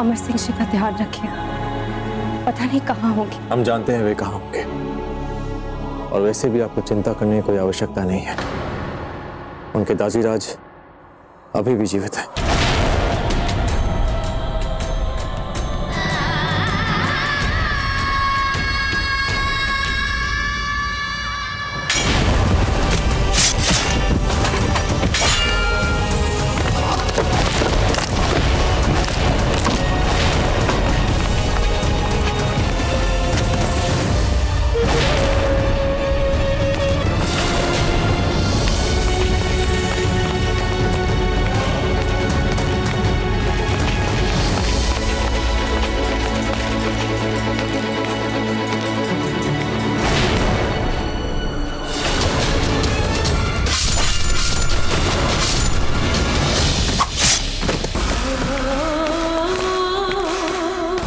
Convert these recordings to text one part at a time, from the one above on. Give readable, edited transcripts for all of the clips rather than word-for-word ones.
अमर सिंह जी का ध्यान रखिए, पता नहीं कहाँ होंगे। हम जानते हैं वे कहाँ होंगे, और वैसे भी आपको चिंता करने की कोई आवश्यकता नहीं है। उनके दाजीराज अभी भी जीवित हैं।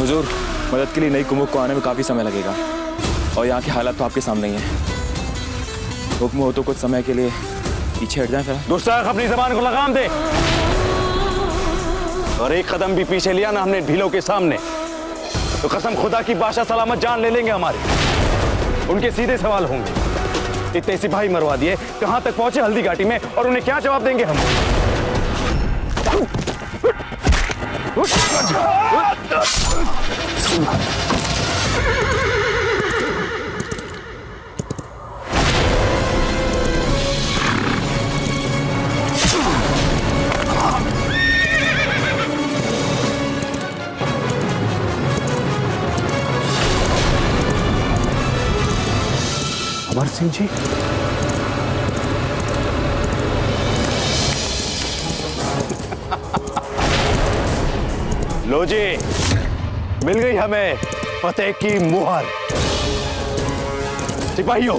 हुजूर, मदद के लिए नई कुमुक को आने में काफी समय लगेगा और यहाँ के हालात तो आपके सामने ही हैं। हुक्म हो तो कुछ समय के लिए पीछे हट जाएं फिर। गुस्ताख, अपनी जबान को लगाम दे। और एक कदम भी पीछे लिया ना हमने भीलों के सामने तो कसम खुदा की बादशाह सलामत जान ले लेंगे हमारी। उनके सीधे सवाल होंगे, इतने सिपाही मरवा दिए, कहां तक पहुंचे हल्दी घाटी में, और उन्हें क्या जवाब देंगे हम? अमर सिंह जी, लो जी, मिल गई हमें फतेह की मुहर। सिपाहियों,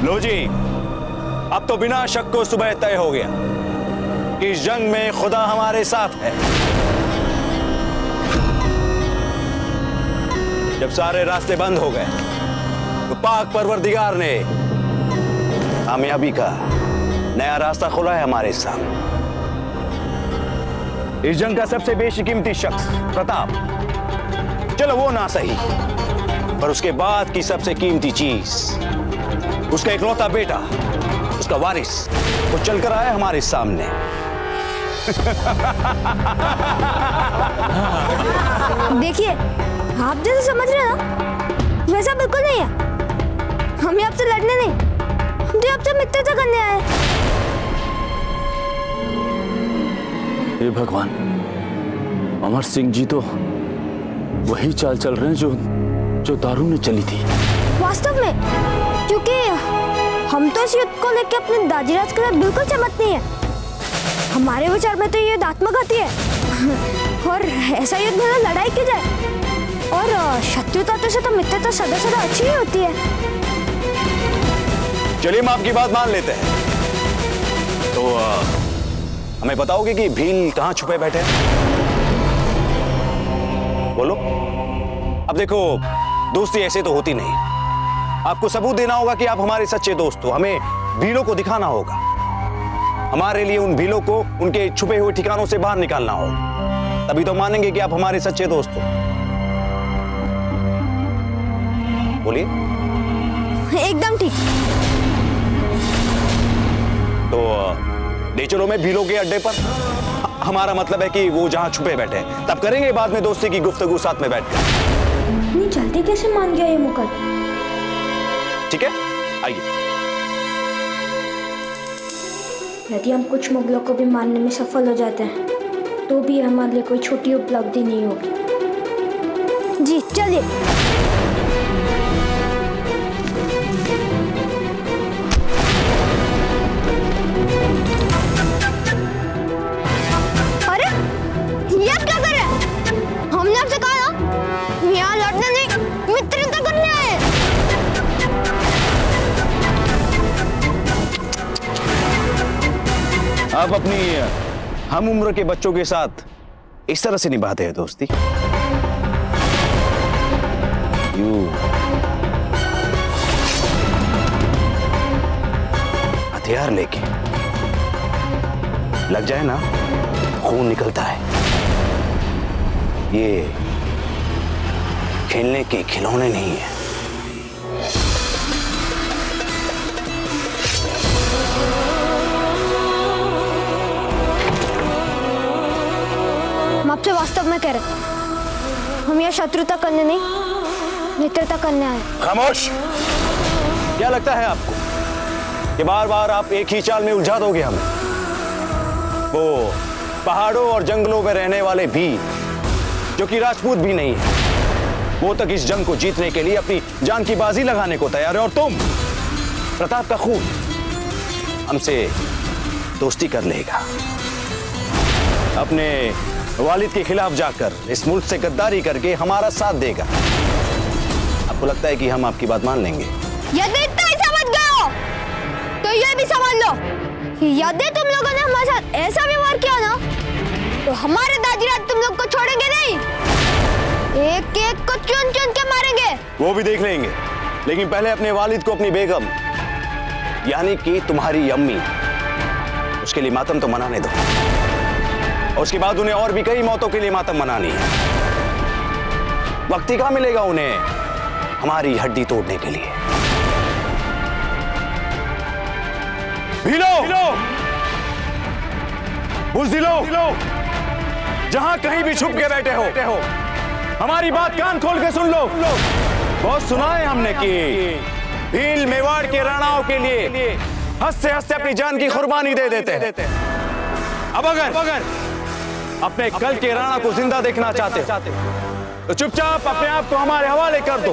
लो जी, अब तो बिना शक को सुबह तय हो गया कि इस जंग में खुदा हमारे साथ है। जब सारे रास्ते बंद हो गए तो पाक परवरदिगार ने कामयाबी का नया रास्ता खुला है हमारे सामने। इस जंग का सबसे बेशकीमती शख्स प्रताप, चलो वो ना सही, पर उसके बाद की सबसे कीमती चीज उसका इकलौता बेटा, उसका वारिस, वो चलकर आया हमारे सामने। देखिए, आप जैसे समझ रहे हैं ना, वैसा बिल्कुल नहीं है। हम ये आपसे लड़ने नहीं, हम तो आपसे मित्रता करने आए हैं। हे भगवान, अमर सिंह जी तो वही चाल चल रहे हैं जो दारू ने चली थी। वास्तव में, क्योंकि हम तो इस युद्ध को लेकर अपने दाजीराज के साथ बिल्कुल सहमत नहीं है। हमारे विचार में तो ये युद्ध आत्मघाती है और ऐसा युद्ध में लड़ाई की जाए, और शत्रुता से तो मित्रता सदा सदा अच्छी ही होती है। चलिए, हम आपकी बात मान लेते हैं। तो हमें बताओगे कि भील कहां छुपे बैठे हैं? बोलो। अब देखो, दोस्ती ऐसे तो होती नहीं। आपको सबूत देना होगा कि आप हमारे सच्चे दोस्त हो। हमें भीलों को दिखाना होगा। हमारे लिए उन भीलों को उनके छुपे हुए ठिकानों से बाहर निकालना होगा, तभी तो मानेंगे कि आप हमारे सच्चे दोस्त हो। बोलिए। एकदम ठीक। तो ले चलो मैं भीलों के अड्डे पर। हमारा मतलब है कि वो जहां छुपे बैठे हैं, तब करेंगे बाद में दोस्ती की गुफ्तगू साथ में बैठकर। इतनी जल्दी कैसे मान गया ये मुकद्दर? ठीक है, आइए। यदि हम कुछ मुगलों को भी मारने में सफल हो जाते हैं तो भी हमारे लिए कोई छोटी उपलब्धि नहीं होगी। जी चलिए। आप अपनी हम उम्र के बच्चों के साथ इस तरह से निभाते हैं दोस्ती? हथियार लेके लग जाए ना, खून निकलता है। ये खेलने के खिलौने नहीं है। हम आपसे वास्तव में कह रहे, हम यहाँ शत्रुता करने नहीं, मित्रता करने आए। खामोश! क्या लगता है आपको कि बार बार आप एक ही चाल में उलझा दोगे हमें? वो पहाड़ों और जंगलों में रहने वाले भी, जो कि राजपूत भी नहीं है, वो तक इस जंग को जीतने के लिए अपनी जान की बाजी लगाने को तैयार है। और तुम, प्रताप का खून हमसे दोस्ती कर लेगा, अपने वालिद के खिलाफ जाकर इस मुल्क से गद्दारी करके हमारा साथ देगा। आपको लगता है कि हम आपकी बात मान लेंगे? यदि इतना ही समझ गए हो तो ये भी समझ लो कि यदि तुम लोगों ने हमारे साथ ऐसा व्यवहार किया ना, तो हमारे दाजीराज तुम लोग को छोड़ेंगे नहीं, एक एक को चुन चुन के मारेंगे। वो भी देख लेंगे, लेकिन पहले अपने वालिद को अपनी बेगम यानी कि तुम्हारी अम्मी, उसके लिए मातम तो मनाने दो। और उसके बाद उन्हें और भी कई मौतों के लिए मातम मनानी है। वक्त ही कहां मिलेगा उन्हें हमारी हड्डी तोड़ने के लिए। भीलो, बुज़दिलो, जहां कहीं भी छुप के बैठे हो, हमारी बात कान खोल के सुन लो। बहुत सुना है हमने कि भील मेवाड़ के राणाओं के लिए हंसते हंसते अपनी जान की कुर्बानी दे देते हैं। अब अगर अपने कल के राणा को जिंदा देखना चाहते हो तो चुपचाप अपने आप को हमारे हवाले कर दो,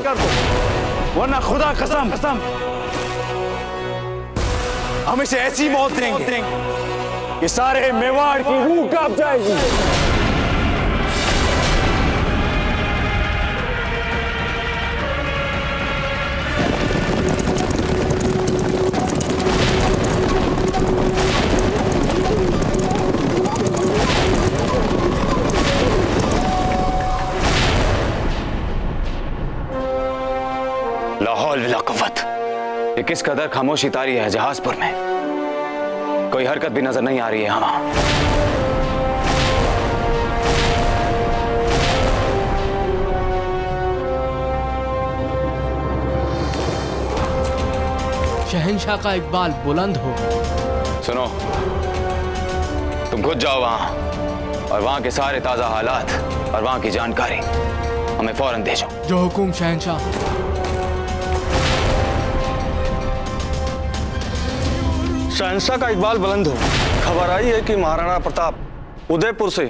वरना खुदा कसम हम इसे ऐसी मौत देंगे कि सारे मेवाड़ की रूह कांप जाएगी। लाहौल बिला कुव्वत। ये किस कदर खामोशी तारी है जहाजपुर में, कोई हरकत भी नजर नहीं आ रही है वहां। शहंशाह का इकबाल बुलंद हो। सुनो, तुम खुद जाओ वहां और वहां के सारे ताजा हालात और वहां की जानकारी हमें फौरन भेजो। जो हुकुम शहंशाह। शहंशाह का इकबाल बुलंद हो। खबर आई है कि महाराणा प्रताप उदयपुर से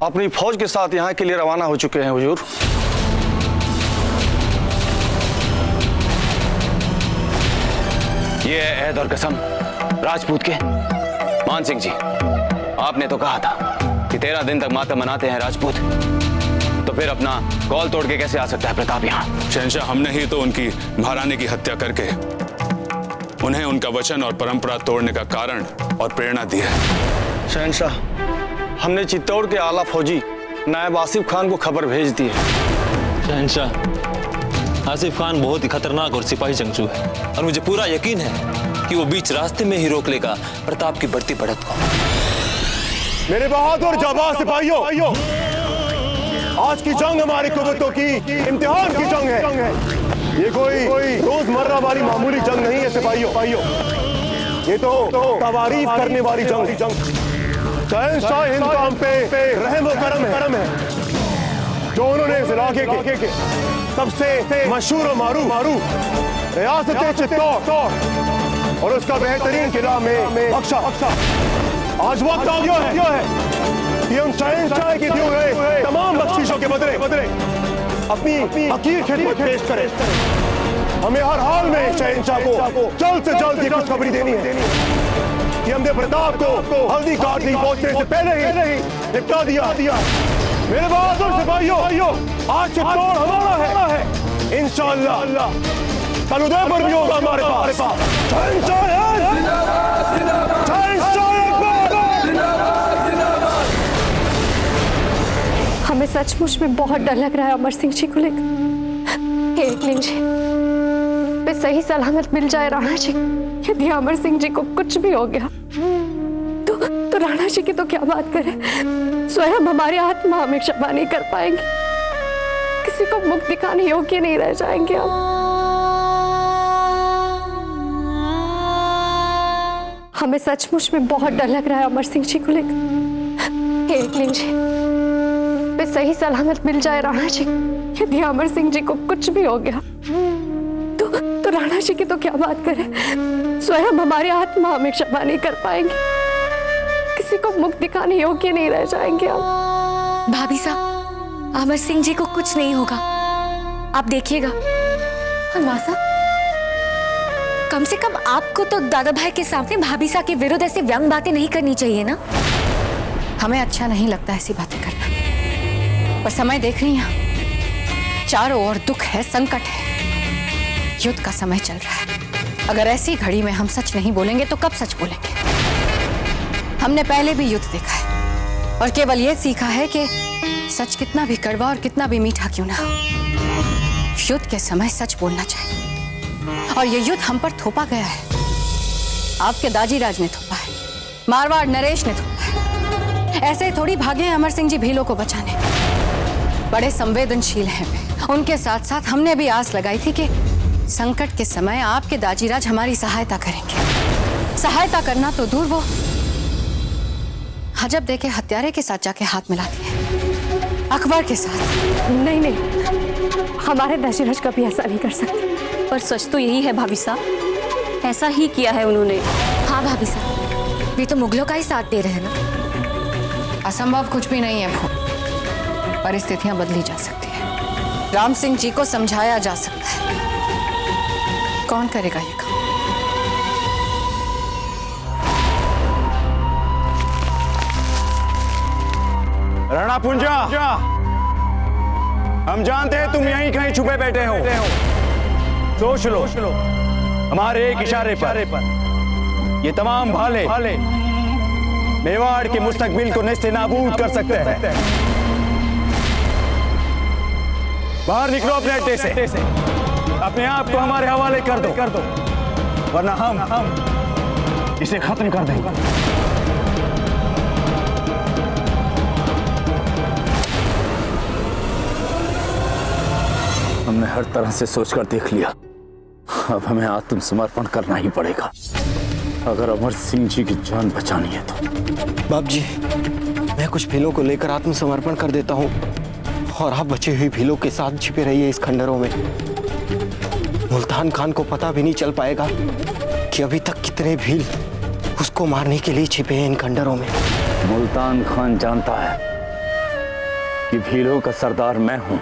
अपनी फौज के साथ यहाँ के लिए रवाना हो चुके हैं हुजूर। ये है अहद और कसम राजपूत के। मान सिंह जी, आपने तो कहा था कि 13 दिन तक मातम मनाते हैं राजपूत, तो फिर अपना कौल तोड़ के कैसे आ सकता है प्रताप यहाँ? शहंशाह, हमने ही तो उनकी महारानी की हत्या करके उन्हें उनका वचन और परंपरा तोड़ने का कारण और प्रेरणा दी है। शहंशाह, हमने चित्तौड़ के आला फौजी नायब आसिफ खान को खबर भेज दी है। शहंशाह, आसिफ खान बहुत ही खतरनाक और सिपाही जंगजू है और मुझे पूरा यकीन है कि वो बीच रास्ते में ही रोक लेगा प्रताप की बढ़ती बढ़त को। मेरे बहादुर जाबाज सिपाहियों, आज की जंग हमारी कुव्वतों की इम्तिहान की जंग है। ये कोई रोजमर्रा वाली मामूली जंग नहीं है सिपाहियों, ये तो तवारीफ करने वाली जंग। शहंशाह हिंद का हम पे रहम व करम है, जो उन्होंने इस इलाके के सबसे मशहूर और मारूफ रियासत चित्तौड़ और उसका बेहतरीन किला में बख्शा। आज वक्त आ गया है कि हम शहंशाह के दिए हुए तमाम बख्शीशों के बदले अपनी हकीर खिदमत पेश करें। हमें हर हाल में शहंशाह को जल्द से जल्द ये खुशखबरी देनी है कि हमने प्रताप को हल्दी घाटी पहुंचने से पहले ही निपटा दिया। मेरे बहादुर सिपाहियों, आज चित्तौड़ हमारा है। इंशाअल्लाह कल उदयपुर भी होगा हमारे पास। शहंशाह हमें सचमुच में बहुत डर लग रहा है अमर सिंह जी को लेकर। हे एकलिंग जी, वे सही सलामत मिल जाए राणा जी। यदि अमर सिंह जी को कुछ भी हो गया तो राणा जी की तो क्या बात करें, स्वयं हमारी आत्मा हमें क्षमा नहीं कर पाएंगे, किसी को मुख दिखाने योग्य नहीं रह जाएंगे हम। हमें सचमुच में बहुत डर लग रहा है अमर सिंह जी को लेकर। हे एकलिंग जी, वे सही सलामत मिल जाए राणा जी। यदि अमर सिंह जी को कुछ भी हो गया तो राणा जी की तो क्या बात करें, स्वयं हमारी आत्मा हमें क्षमा नहीं कर पाएंगे, किसी को मुख दिखाने योग्य नहीं रह जाएंगे हम। भाभी साहब, अमर सिंह जी को कुछ नहीं होगा, आप देखिएगा। और माँ साहब, कम से कम आपको तो दादा भाई के सामने भाभी साहब के विरुद्ध ऐसी व्यंग बातें नहीं करनी चाहिए ना। हमें अच्छा नहीं लगता ऐसी बातें करना, पर समय देख रही हैं, चारों ओर दुख है, संकट है, युद्ध का समय चल रहा है। अगर ऐसी घड़ी में हम सच नहीं बोलेंगे तो कब सच बोलेंगे? हमने पहले भी युद्ध देखा है और केवल यह सीखा है कि सच कितना भी कड़वा और कितना भी मीठा क्यों ना हो, युद्ध के समय सच बोलना चाहिए। और यह युद्ध हम पर थोपा गया है, आपके दाजीराज ने थोपा है, मारवाड़ नरेश ने थोपा है। ऐसे थोड़ी भागे हैं अमर सिंह जी भीलों को बचाने, बड़े संवेदनशील हैं वे। उनके साथ साथ हमने भी आस लगाई थी कि संकट के समय आपके दाजीराज हमारी सहायता करेंगे। सहायता करना तो दूर, वो हजब देके हत्यारे के साथ जाके हाथ मिलाती है, अकबर के साथ। नहीं, हमारे दाजीराज कभी ऐसा नहीं कर सकते। पर सच तो यही है भाभी साहब, ऐसा ही किया है उन्होंने। हाँ भाभी साहब, ये तो मुगलों का ही साथ दे रहे हैं ना। असंभव कुछ भी नहीं है वो, परिस्थितियां बदली जा सकती है, राम सिंह जी को समझाया जा सकता है। कौन करेगा ये काम? राणा पुंजा, हम जानते हैं तुम यहीं कहीं छुपे बैठे हो। सोच लो, हमारे एक इशारे पर ये तमाम भाले मेवाड़ के मुस्तकबिल को नेस्ते नाबूद कर सकते हैं। बाहर निकलो अपने अड्डे से, अपने आप को हमारे हवाले कर दो, वरना हम इसे खत्म कर देंगे। हमने हर तरह से सोचकर देख लिया, अब हमें आत्मसमर्पण करना ही पड़ेगा अगर अमर सिंह जी की जान बचानी है तो। बाप जी, मैं कुछ भीलों को लेकर आत्मसमर्पण कर देता हूँ और आप बची हुई भीलों के साथ छिपे रहिए इस खंडरों में। मुल्तान खान को पता भी नहीं चल पाएगा कि अभी तक कितने भील उसको मारने के लिए छिपे हैं इन खंडरों में। मुल्तान खान जानता है कि भीलों का सरदार मैं हूं।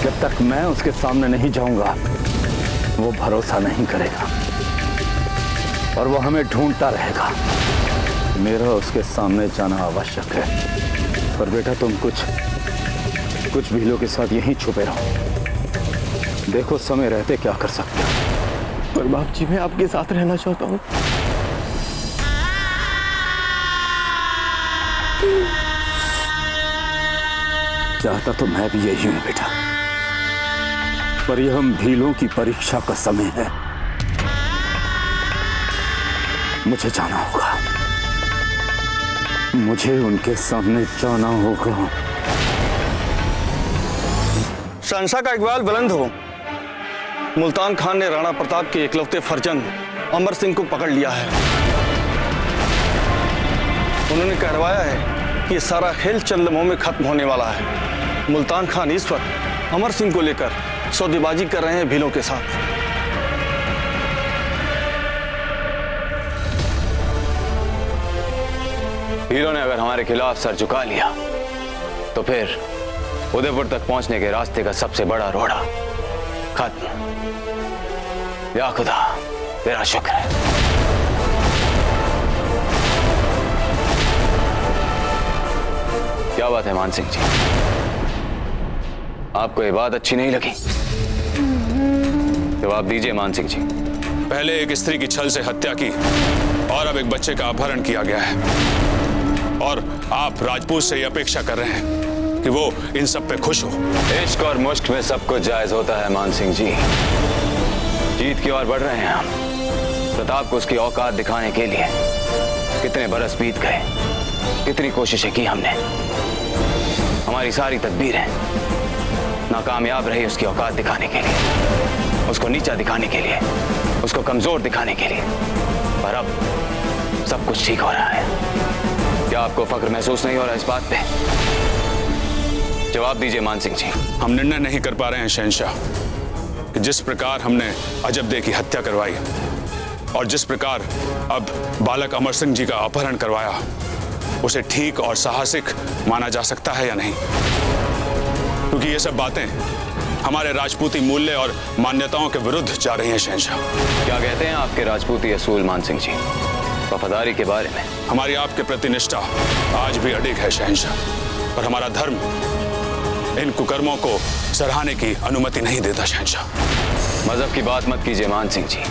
जब तक मैं उसके सामने नहीं जाऊंगा वो भरोसा नहीं करेगा और वो हमें ढूंढता रहेगा। मेरा उसके सामने जाना आवश्यक है। पर बेटा, तुम कुछ भीलों के साथ यहीं छुपे रहो, देखो समय रहते क्या कर सकते हो। पर बाप जी, मैं आपके साथ रहना चाहता हूँ। चाहता तो मैं भी यही हूं बेटा, पर यह हम भीलों की परीक्षा का समय है। मुझे जाना होगा, मुझे उनके सामने जाना होगा। शहंशाह का इकबाल बुलंद हो। मुल्तान खान ने राणा प्रताप के इकलौते फर्जंद अमर सिंह को पकड़ लिया है। उन्होंने कहवाया है कि सारा खेल चंद लम्हों में खत्म होने वाला है। मुल्तान खान इस वक्त अमर सिंह को लेकर सौदेबाजी कर रहे हैं भीलों के साथ। भीलों ने अगर हमारे खिलाफ सर झुका लिया तो फिर उदयपुर तक पहुंचने के रास्ते का सबसे बड़ा रोड़ा खत्म। या खुदा, तेरा शुक्र है। क्या बात है मान सिंह जी, आपको ये बात अच्छी नहीं लगी? जवाब दीजिए मान सिंह जी। पहले एक स्त्री की छल से हत्या की और अब एक बच्चे का अपहरण किया गया है, और आप राजपूत से ये अपेक्षा कर रहे हैं कि वो इन सब पे खुश हो। इश्क और मुश्क में सब कुछ जायज होता है मान सिंह जी। जीत की ओर बढ़ रहे हैं हम। प्रताप को उसकी औकात दिखाने के लिए कितने बरस बीत गए, कितनी कोशिशें की हमने। हमारी सारी तदबीरें नाकामयाब रही उसकी औकात दिखाने के लिए, उसको नीचा दिखाने के लिए, उसको कमजोर दिखाने के लिए। पर अब सब कुछ ठीक हो रहा है। क्या आपको फक्र महसूस नहीं हो रहा इस बात पे? जवाब दीजिए मान सिंह जी। हम निर्णय नहीं कर पा रहे हैं शहंशाह कि जिस प्रकार हमने अजबदे की हत्या करवाई और जिस प्रकार अब बालक अमर सिंह जी का अपहरण करवाया, उसे ठीक और साहसिक माना जा सकता है या नहीं। क्योंकि ये सब बातें हमारे राजपूती मूल्य और मान्यताओं के विरुद्ध जा रही हैं शहंशाह। क्या कहते हैं आपके राजपूती असूल मान सिंह जी वफादारी के बारे में? हमारी आपके प्रति निष्ठा आज भी अडिग है शहंशाह, पर हमारा धर्म इन कुकर्मों को सराहने की अनुमति नहीं देता शहंशाह। मजहब की बात मत कीजिए मान सिंह जी,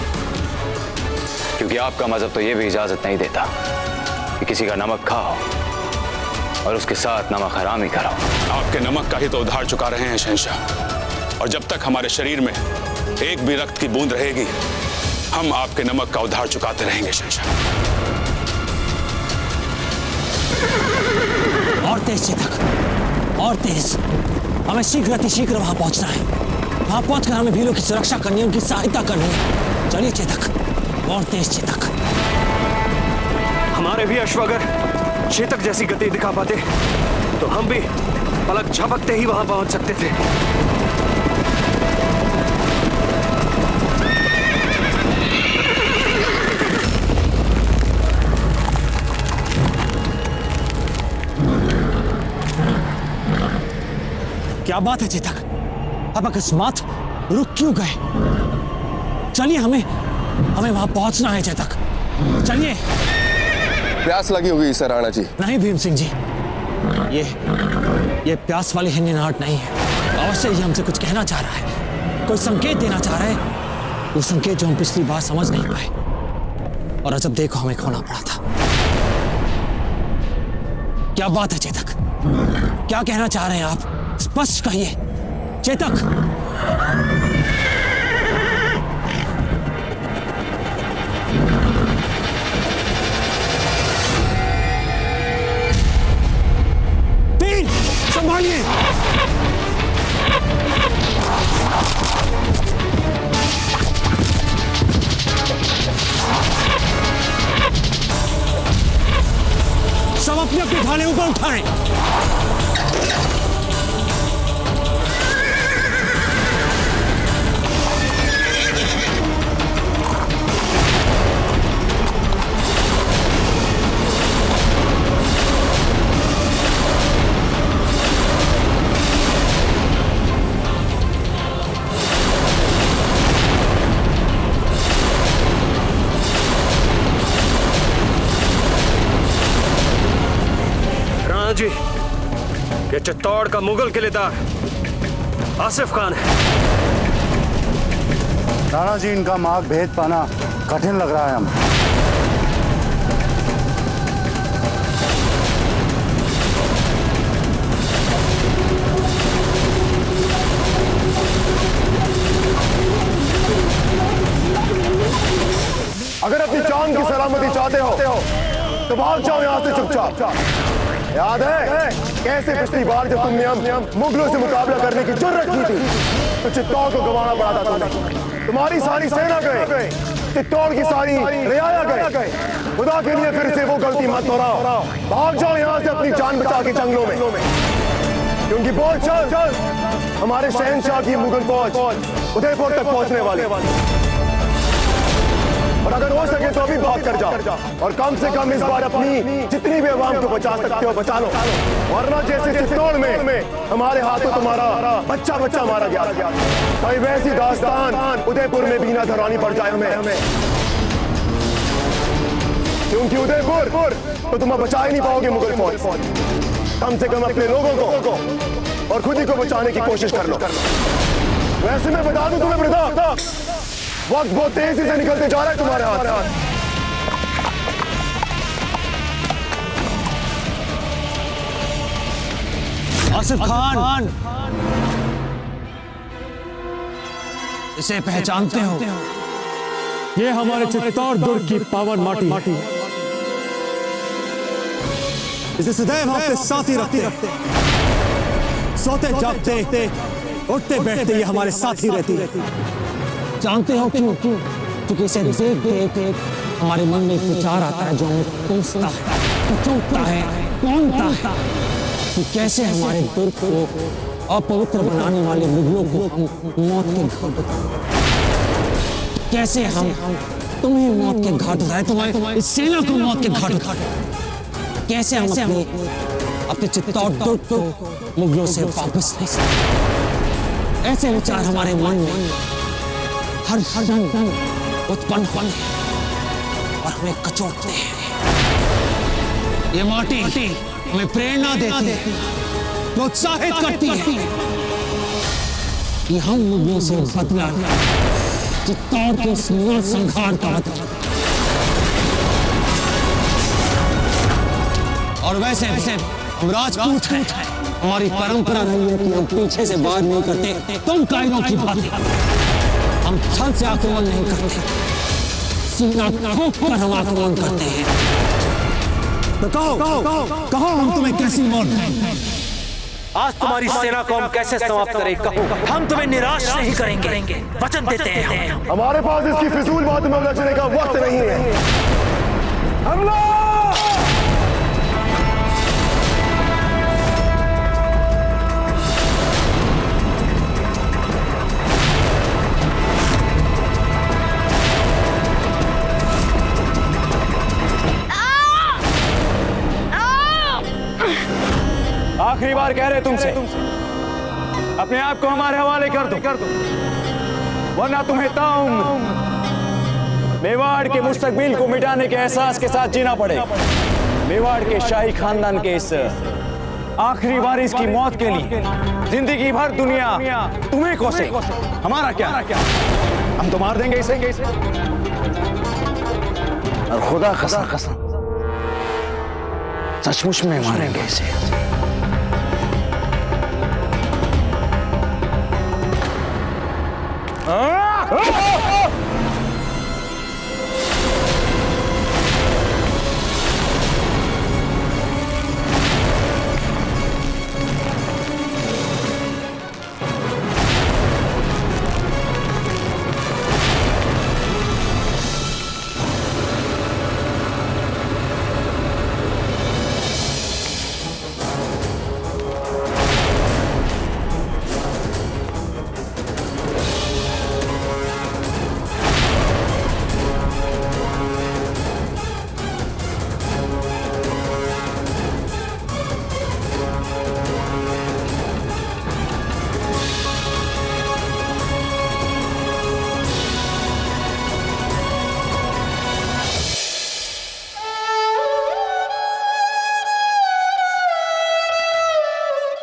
क्योंकि आपका मजहब तो ये भी इजाजत नहीं देता कि किसी का नमक खाओ और उसके साथ नमक हरामी करो। आपके नमक का ही तो उधार चुका रहे हैं शहंशाह, और जब तक हमारे शरीर में एक भी रक्त की बूंद रहेगी, हम आपके नमक का उधार चुकाते रहेंगे शहंशाह। और तेज चेतक, और तेज। हमें शीघ्र अतिशीघ्र वहां पहुंचना है। वहां पहुंचकर हमें भीलों की सुरक्षा करनी है, उनकी सहायता करनी है। चलिए चेतक, और तेज चेतक। हमारे भी अश्व अगर चेतक जैसी गति दिखा पाते तो हम भी पलक झपकते ही वहां पहुंच सकते थे। क्या बात है चेतक, अब अकस्मात रुक क्यों गए? चलिए, हमें वहां पहुंचना है चेतक, चलिए। प्यास लगी होगी सर राणा जी। नहीं भीम सिंह जी, ये प्यास वाली हिन्नहाट नहीं है। अवश्य ही हमसे कुछ कहना चाह रहा है, कोई संकेत देना चाह रहा है। वो संकेत जो हम पिछली बार समझ नहीं पाए और अजब देखो हमें खोना पड़ा था। क्या बात है चेतक, क्या कहना चाह रहे हैं आप? स्पष्ट कहिए चेतक। तीन संभालिए। सब अपने अपने भाले ऊपर उठाएं। जी, ये चित्तौड़ का मुगल किलेदार आसिफ खान है। राणा जी, इनका मार्ग भेद पाना कठिन लग रहा है हमें। अगर अपनी जान की सलामती चाहते हो तो भाग जाओ यहाँ से चुपचाप। याद है कैसे पिछली बार जब तुमने हम मुगलों से मुकाबला करने की जुर्रत की थी तो चित्तौड़ को गंवाना पड़ा था तुम्हें। तुम्हारी सारी सेना गए, चित्तौड़ की सारी रियाया गए। खुदा के लिए फिर से वो गलती मत दोहराओ। भाग जाओ यहाँ से अपनी जान बचा के जंगलों में, क्योंकि बहुत जल्द हमारे शहंशाह की मुगल फौज उदयपुर तक पहुंचने वाली। और अगर हो सके तो अभी भाग कर जाओ और कम से कम इस बार अपनी जितनी भी आवाम को बचा सकते हो बचा लो, वरना जैसे चित्तौड़ में हमारे हाथों तुम्हारा बच्चा मारा गया, कोई वैसी दास्तान उदयपुर में भी ना दोहरानी पड़ जाए हमें। क्योंकि उदयपुर तो तुम बचा ही नहीं पाओगे मुगल फौज। कम से कम अपने लोगों को और खुद ही को बचाने की कोशिश कर लो। वैसे मैं बता दूं तुम्हें प्रताप, वक्त बहुत तेजी से निकलते जा रहा है तुम्हारे हाथ। आसिफ खान, इसे पहचानते हो? ये हमारे चित्तौड़ दुर्ग की पावन माटी। इसे सदैव आपके साथ ही रखते, सोते जागते उठते बैठते ये हमारे साथ ही रहती है। जानते हो क्यों? क्योंकि इसे देख देख हमारे मन में एक विचार आता है जो हमें कोसता है, कुचलता है, कौनता है कि कैसे हमारे दुर्ग को अपवित्र बनाने वाले मुगलों को हम मौत के घाट उतारें, कैसे हम तुम्हें मौत के घाट उतारें, तुम्हारी इस सेना को मौत के घाट उतारें, कैसे हम अपने चित्तौड़ दुर्ग को मुगलों से वापस ले सकें। ऐसे विचार हमारे मन में हर क्षण उत्पन्न होते हैं और हमें कचोटते हैं। ये माटी हमें प्रेरणा देती है, प्रोत्साहित करती है कि हम मुगलों से बदला चित्तौड़ के संहार का बदला। और वैसे हम राजपूत हैं, हमारी परंपरा रही है कि हम पीछे से वार नहीं करते, तुम कायरों की बात। हम छल से आक्रमण नहीं करते, सीना ठोक कर हम आक्रमण करते हैं। तो कहो हम तुम्हें कैसी मौत दें? आज तुम्हारी सेना को हम कैसे समाप्त करें? कहो, हम तुम्हें निराश नहीं करेंगे, वचन देते हैं हम। हमारे पास इसकी फिजूल बात में उलझने का वक्त नहीं है। हमला! आखिरी बार कह रहे तुमसे, अपने आप को हमारे हवाले कर दो, वरना तुम्हें ताउम्र मेवाड़ के मुस्तकबिल को मिटाने के एहसास के साथ जीना पड़ेगा। मेवाड़ के शाही खानदान के इस आखिरी वारिस की मौत के लिए जिंदगी भर दुनिया तुम्हें कोसे, हमारा क्या? हम तो मार देंगे इसे, और खुदा कसम सचमुच में मारेंगे इसे।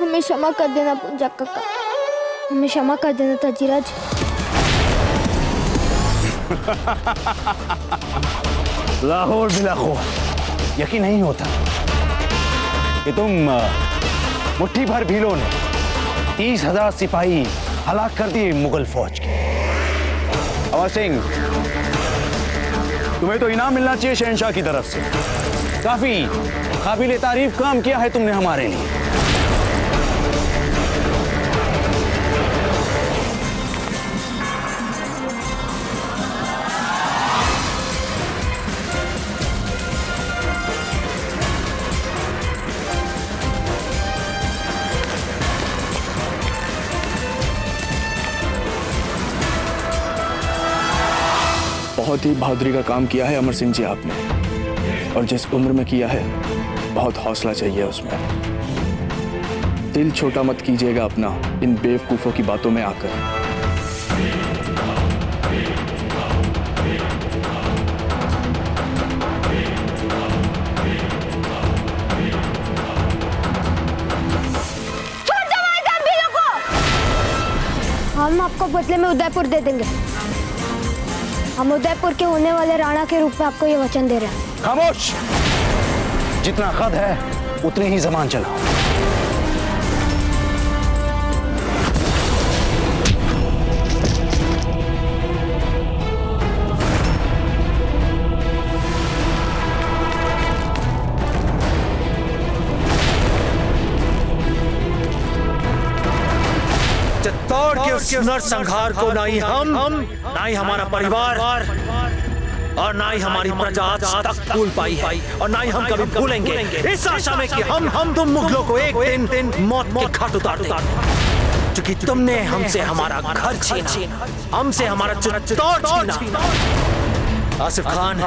हमें क्षमा कर देना पुंजा काका, हमें क्षमा कर देना ताजीराज। लाहौर बिलाखो यकीन नहीं होता कि तुम मुट्ठी भर भीलों ने 30,000 सिपाही हलाक कर दिए मुगल फौज के। अमर सिंह, तुम्हें तो इनाम मिलना चाहिए शहंशाह की तरफ से। काफी काबिल तारीफ काम किया है तुमने हमारे लिए। बहुत ही बहादुरी का काम किया है अमर सिंह जी आपने, और जिस उम्र में किया है बहुत हौसला चाहिए उसमें। दिल छोटा मत कीजिएगा अपना इन बेवकूफों की बातों में आकर। हम आपको बदले में उदयपुर दे देंगे। हम उदयपुर के होने वाले राणा के रूप में आपको ये वचन दे रहे हैं। खामोश! जितना कद है उतने ही जबान चलाओ। उस नरसंहार को ना ही हम ना ही हमारा परिवार और ना ही हमारी प्रजा आज तक भूल पाई है और ना ही हम कभी भूलेंगे, इस आशा में कि हम तुम मुगलों को एक दिन मौत के घाट उतार देंगे, क्योंकि तुमने हमसे हमारा घर छीना, हमसे हमारा चित्तौड़ छीना। आसिफ खान,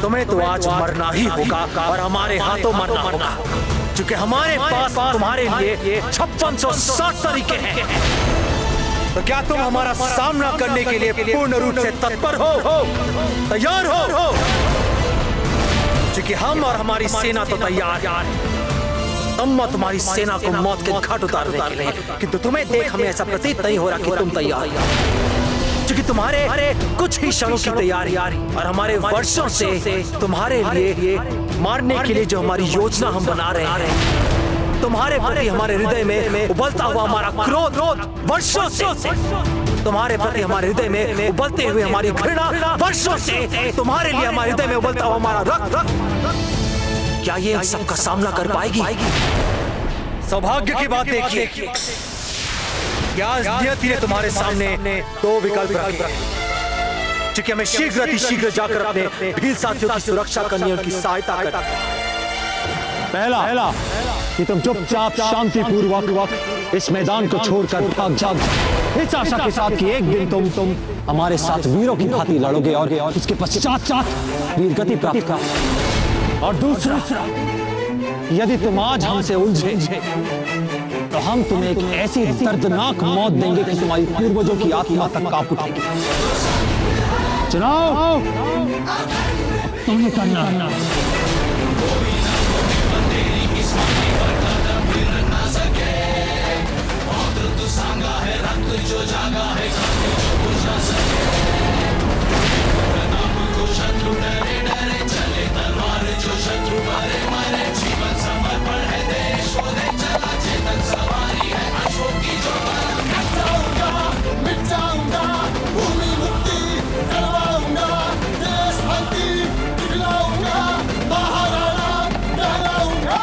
तुम्हें तो आज मरना ही होगा और हमारे हाथों मरना होगा, क्योंकि हमारे पास तुम्हारे लिए 5660 तरीके हैं। तो क्या तुम हमारा सामना करने के लिए पूर्ण रूप से तत्पर हो, तैयार हो? क्योंकि हम और हमारी सेना तो तैयार है। तुम और तुम्हारी सेना को मौत के घाट उतारने के लिए, किंतु तुम्हें देख हमें ऐसा प्रतीत नहीं हो रहा कि तुम तैयार, क्योंकि तुम्हारे कुछ ही क्षणों की तैयारी और हमारे वर्षों से तुम्हारे लिए मारने के लिए जो हमारी योजना हम बना रहे हैं, तुम्हारे प्रति हमारे हृदय में उबलता हुआ हमारा क्रोध वर्षों से, तुम्हारे प्रति हमारे हृदय में उबलते हुए हमारी घृणा वर्षों से, तुम्हारे लिए हमारे हृदय में उबलता हुआ हमारा रक्त, क्या ये इन सबका सामना कर पाएगी? सौभाग्य की बात देखिए, क्या नियति ने तुम्हारे सामने 2 विकल्प रखे, क्योंकि हमें शीघ्र जाकर अपने भील साथियों की सुरक्षा करनी, उनकी सहायता करनी। पहला कि तुम चुपचाप शांतिपूर्वक इस मैदान को छोड़कर भाग जाओ, इस आशा के साथ कि एक दिन तुम हमारे साथ वीरों की भांति लड़ोगे और उसके पश्चात वीरगति प्राप्त करोगे। और दूसरा, यदि तुम आज हमसे उलझे तो हम तुम्हें एक ऐसी दर्दनाक मौत देंगे कि तुम्हारी पूर्वजों की आत्मा तक कांप उठेगी। चुनाव तुम्हें करना। जो जागा है शत्रु डरे डरे चले तलवार, जो शत्रु मरे मरे, जीवन समर्पण है देश को दे चला, चेतन सवारी है अश्वों की जो मिट जाऊंगा भूमि मुक्ति करवाऊंगा, देश भक्ति दिखलाऊंगा, महाराणा कहलाऊंगा।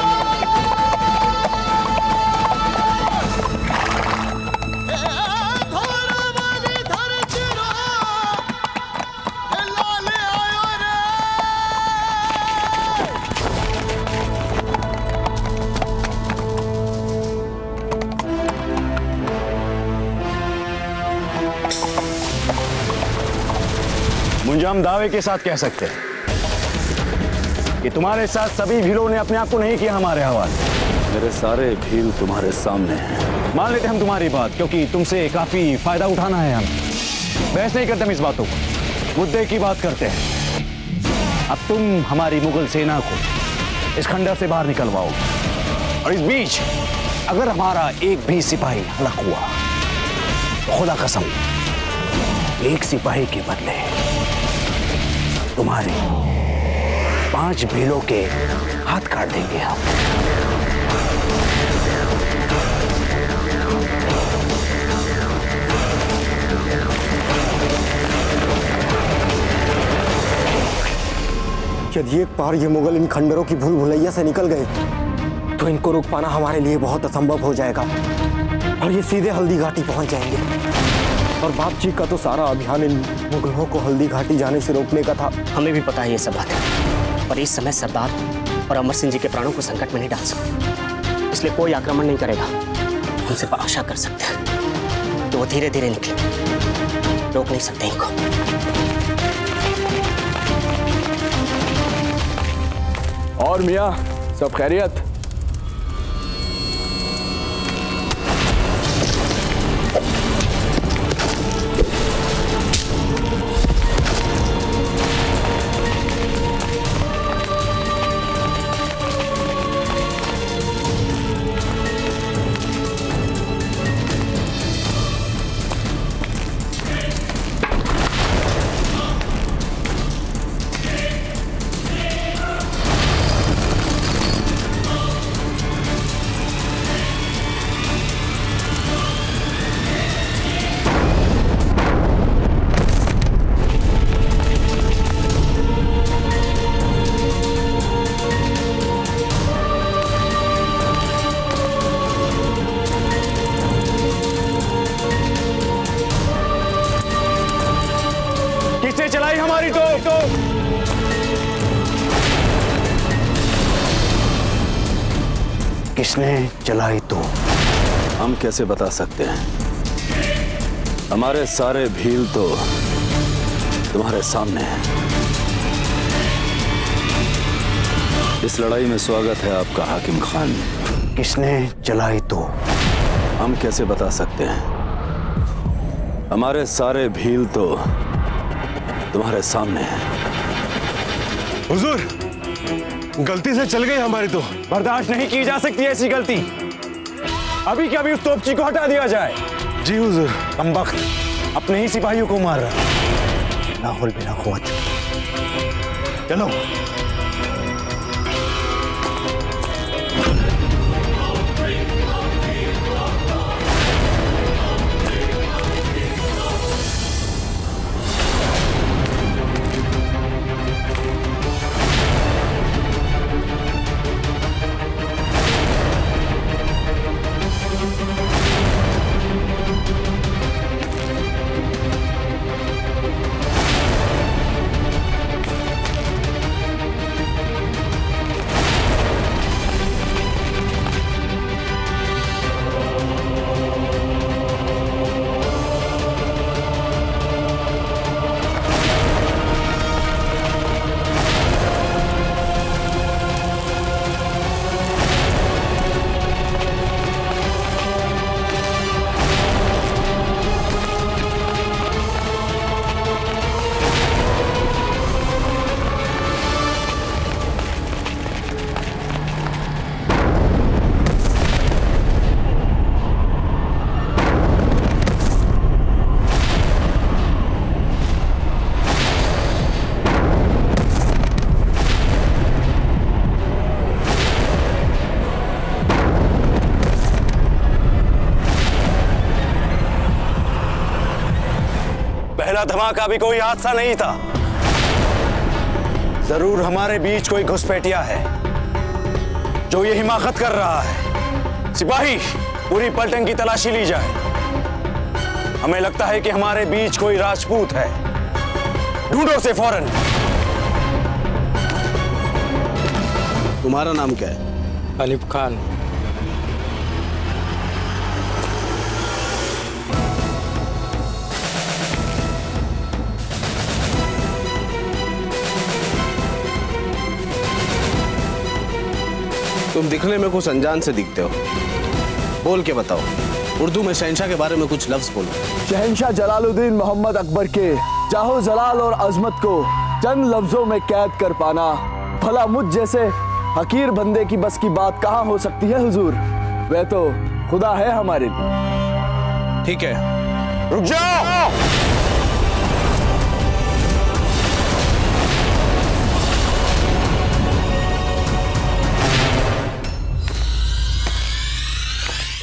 मुझे हम दावे के साथ कह सकते हैं कि तुम्हारे साथ सभी भीलों ने अपने आप को नहीं किया हमारे हवाले। मेरे सारे भील तुम्हारे सामने हैं। मान लेते हम तुम्हारी बात, क्योंकि तुमसे काफी फायदा उठाना है। हम बहस नहीं करते हम इस बातों को, मुद्दे की बात करते हैं। अब तुम हमारी मुगल सेना को इस खंडर से बाहर निकलवाओ, और इस बीच अगर हमारा एक भी सिपाही हलाक हुआ तो खुदा कसम एक सिपाही के बदले तुम्हारे 5 भीलों के हाथ काट देंगे हम। यदि एक बार ये मुगल इन खंडरों की भूल भुलैया से निकल गए तो इनको रोक पाना हमारे लिए बहुत असंभव हो जाएगा, और ये सीधे हल्दी घाटी पहुंच जाएंगे। और बाप जी का तो सारा अभियान इन मुगलों को हल्दी घाटी जाने से रोकने का था। हमें भी पता है ये सब बात, पर इस समय सरदार और अमर सिंह जी के प्राणों को संकट में नहीं डाल सकते, इसलिए कोई आक्रमण नहीं करेगा। हम सिर्फ आशा कर सकते हैं तो वो धीरे धीरे निकले, रोक नहीं सकते इनको। और मियां, सब खैरियत? चलाई हमारी तोप? किसने चलाई तोप? हम कैसे बता सकते हैं? हमारे सारे भील तो तुम्हारे सामने हैं। इस लड़ाई में स्वागत है आपका हाकिम खान। किसने चलाई तोप? हम कैसे बता सकते हैं? हमारे सारे भील तो तुम्हारे सामने हैं। हुजूर, गलती से चल गई हमारी तो। बर्दाश्त नहीं की जा सकती ऐसी गलती। अभी के अभी उस तोपची को हटा दिया जाए। जी हुजूर। कमबख्त अपने ही सिपाहियों को मार रहा है। ना हौल बिना कुव्वत। चलो। पहला धमाका भी कोई हादसा नहीं था। जरूर हमारे बीच कोई घुसपैठिया है जो ये हिमाकत कर रहा है। सिपाही, पूरी पलटन की तलाशी ली जाए। हमें लगता है कि हमारे बीच कोई राजपूत है। ढूंढो उसे फौरन। तुम्हारा नाम क्या है? अलीफ खान। तुम दिखने में कुछ अनजान से दिखते हो। बोल के बताओ, उर्दू में शहंशाह के बारे में कुछ लफ्ज बोलो। शहंशाह जलालुद्दीन मोहम्मद अकबर के जाहो जलाल और अजमत को चंद लफ्जों में कैद कर पाना, भला मुझ जैसे हकीर बंदे की बस की बात कहाँ हो सकती है हुजूर। वह तो खुदा है हमारे। ठीक है, रुक जाओ।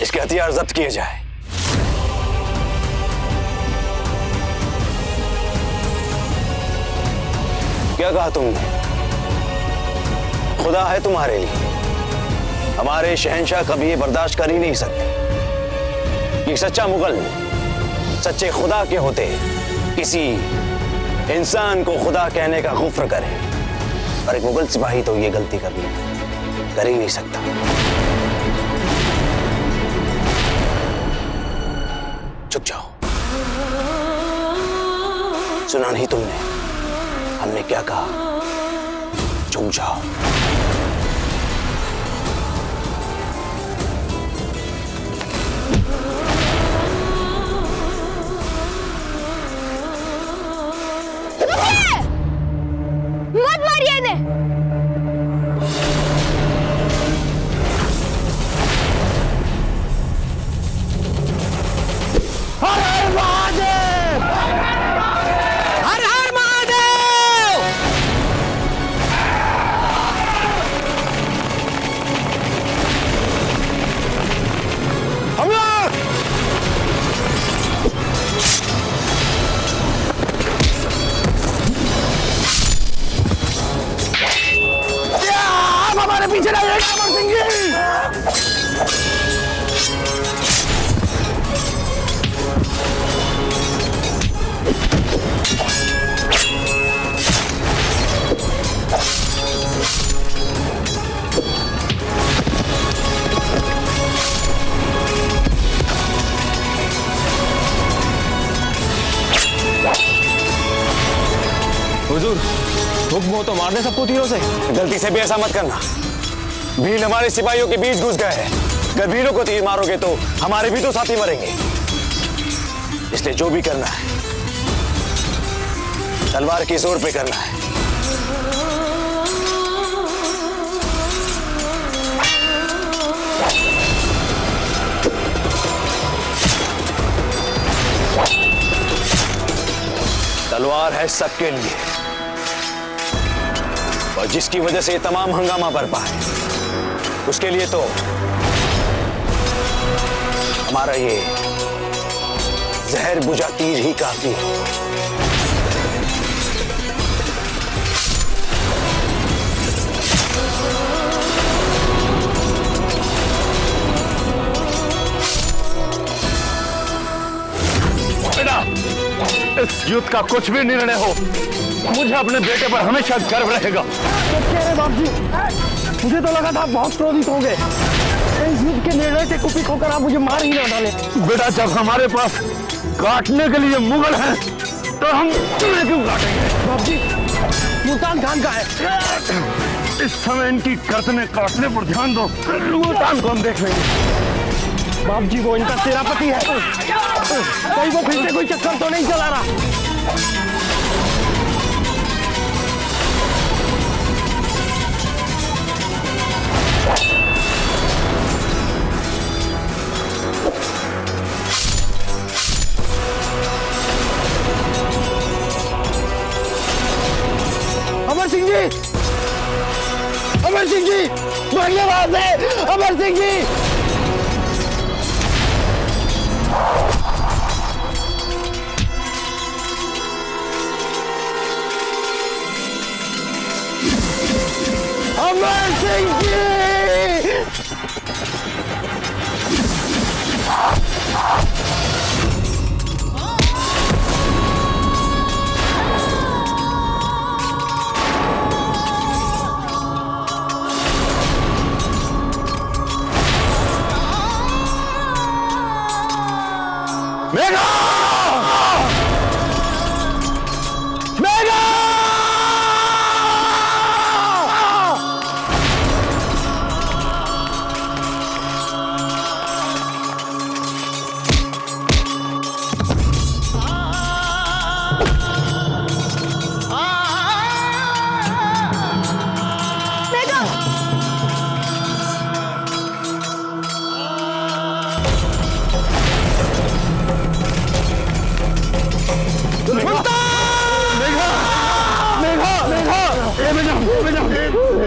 इसके हथियार जब्त किए जाए। क्या कहा तुमने? खुदा है तुम्हारे लिए। हमारे शहंशाह कभी ये बर्दाश्त कर ही नहीं सकते कि सच्चा मुगल सच्चे खुदा के होते किसी इंसान को खुदा कहने का गुफ्र करे। और एक मुगल सिपाही तो ये गलती कभी कर ही नहीं सकता। चुप जाओ। सुना नहीं तुमने हमने क्या कहा? चुप जाओ। मत मारिए इन्हें। हुजूर, हुक्म हो तो मार दे सबको तीरों से। गलती से भी ऐसा मत करना। भील हमारे सिपाहियों के बीच घुस गए हैं। अगर भीलों को तीर मारोगे तो हमारे भी तो साथी मरेंगे। इसलिए जो भी करना है तलवार के जोर पे करना है। तलवार है सबके लिए, और जिसकी वजह से ये तमाम हंगामा बरपा है उसके लिए तो हमारा ये जहर बुझा तीर ही काफी है। इस युद्ध का कुछ भी निर्णय हो, मुझे अपने बेटे पर हमेशा गर्व रहेगा। बाप जी, मुझे तो लगा था आप बहुत क्रोधित होंगे। इस युद्ध के निर्णय से कुपित होकर आप मुझे मार ही ना डाले। बेटा, जब हमारे पास काटने के लिए मुगल हैं, तो हम तुम्हें क्यों काटेंगे? बाप जी, मुल्तान खान का है। इस समय इनकी गर्दनें काटने पर ध्यान दो, मुल्तान को हम देख लेंगे। बाप जी, वो इनका सेनापति है। कहीं वो फिर से कोई चक्कर तो नहीं चला रहा? अमर सिंह जी, अमर सिंह जी, बढ़िया बात है। अमर सिंह जी, अमर सिंह जी, मेघा! मेघा!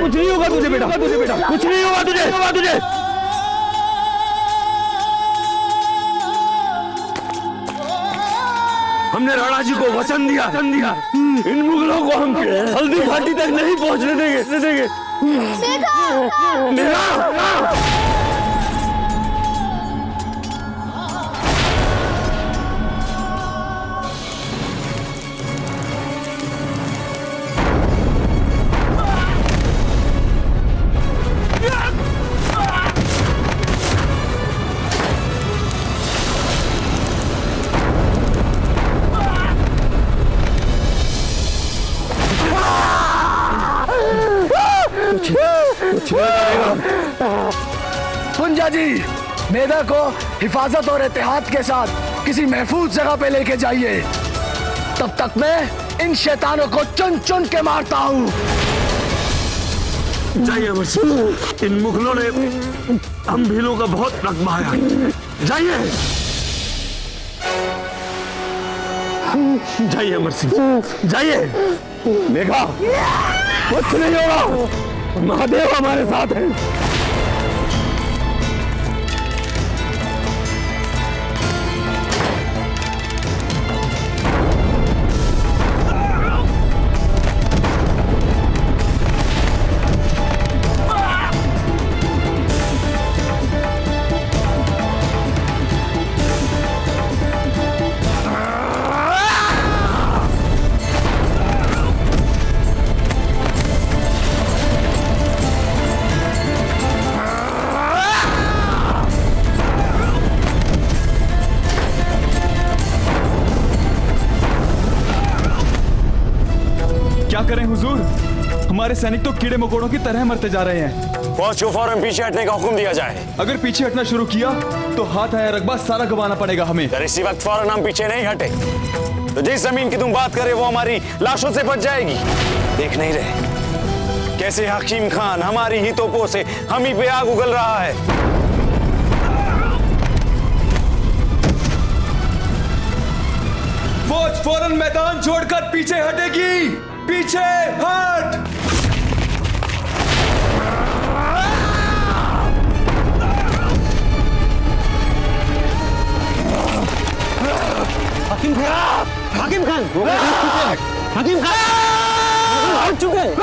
कुछ नहीं होगा तुझे बेटा, कुछ नहीं होगा तुझे। हमने राणा जी को वचन दिया, इन मुगलों को हम हल्दी घाटी तक नहीं पहुंचने देंगे। पुंजा जी, मेधा को हिफाजत और एहतियात के साथ किसी महफूज जगह पे लेके जाइए। तब तक मैं इन शैतानों को चुन चुन के मारता हूँ। जाइए अमर सिंह, इन मुगलों ने हम भीलों का बहुत रक्त बहाया। जाइए जाइए अमर सिंह, जाइए। मेघा, कुछ नहीं होगा, महादेव हमारे साथ हैं। क्या करें हुजूर, हमारे सैनिक तो कीड़े मकोड़ों की तरह मरते जा रहे हैं। फौज को फौरन पीछे हटने का हुक्म दिया जाए। अगर पीछे हटना शुरू किया तो हाथ आया रकबा सारा गंवाना पड़ेगा हमें। अगर इसी वक्त फौरन हम पीछे नहीं हटे तो जिस जमीन की तुम बात करे वो हमारी लाशों से बच जाएगी। देख नहीं रहे कैसे हकीम खान हमारी ही तोपों से हम ही पे आग उगल रहा है। फौज फौरन मैदान छोड़कर पीछे हटेगी। पीछे हट। हकीम खान, हकीम खान, हकीम खान हट चुके हैं।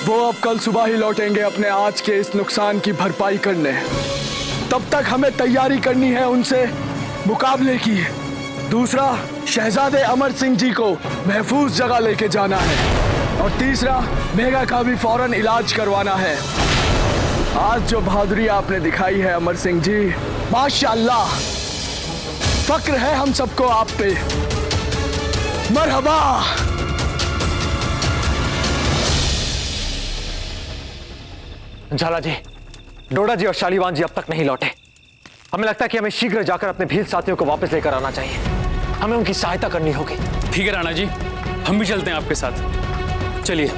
वो अब कल सुबह ही लौटेंगे अपने आज के इस नुकसान की भरपाई करने। तब तक हमें तैयारी करनी है उनसे मुकाबले की। दूसरा, शहजादे अमर सिंह जी को महफूज जगह लेके जाना है। और तीसरा, मेघा का भी फौरन इलाज करवाना है। आज जो बहादुरी आपने दिखाई है अमर सिंह जी, माशाअल्लाह, फक्र है हम सबको आप पे। मरहबा। झाला जी, डोडा जी और शालीवान जी अब तक नहीं लौटे। हमें लगता है कि हमें शीघ्र जाकर अपने भील साथियों को वापस लेकर आना चाहिए। हमें उनकी सहायता करनी होगी। ठीक है राणा जी, हम भी चलते हैं आपके साथ। चलिए।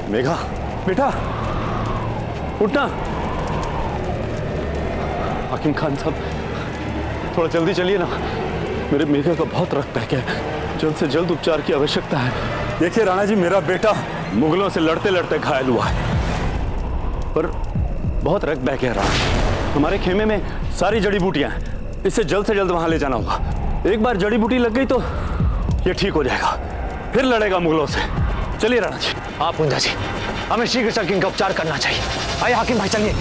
मेघा, बेटा उठना। हकीम खान साहब, थोड़ा जल्दी चलिए ना। मेरे मेघा का बहुत रक्त बह गया है, जल्द से जल्द उपचार की आवश्यकता है। देखिए राणा जी, मेरा बेटा मुगलों से लड़ते लड़ते घायल हुआ है, पर बहुत रक्त बह गया रहा। हमारे खेमे में सारी जड़ी बूटियां हैं, इसे जल्द से जल्द वहां ले जाना होगा। एक बार जड़ी बूटी लग गई तो ये ठीक हो जाएगा, फिर लड़ेगा मुगलों से। चलिए राणा जी। आप पूंजा जी, हमें शीघ्र चल इनका उपचार करना चाहिए। आइए हाकिम भाई, चलिए।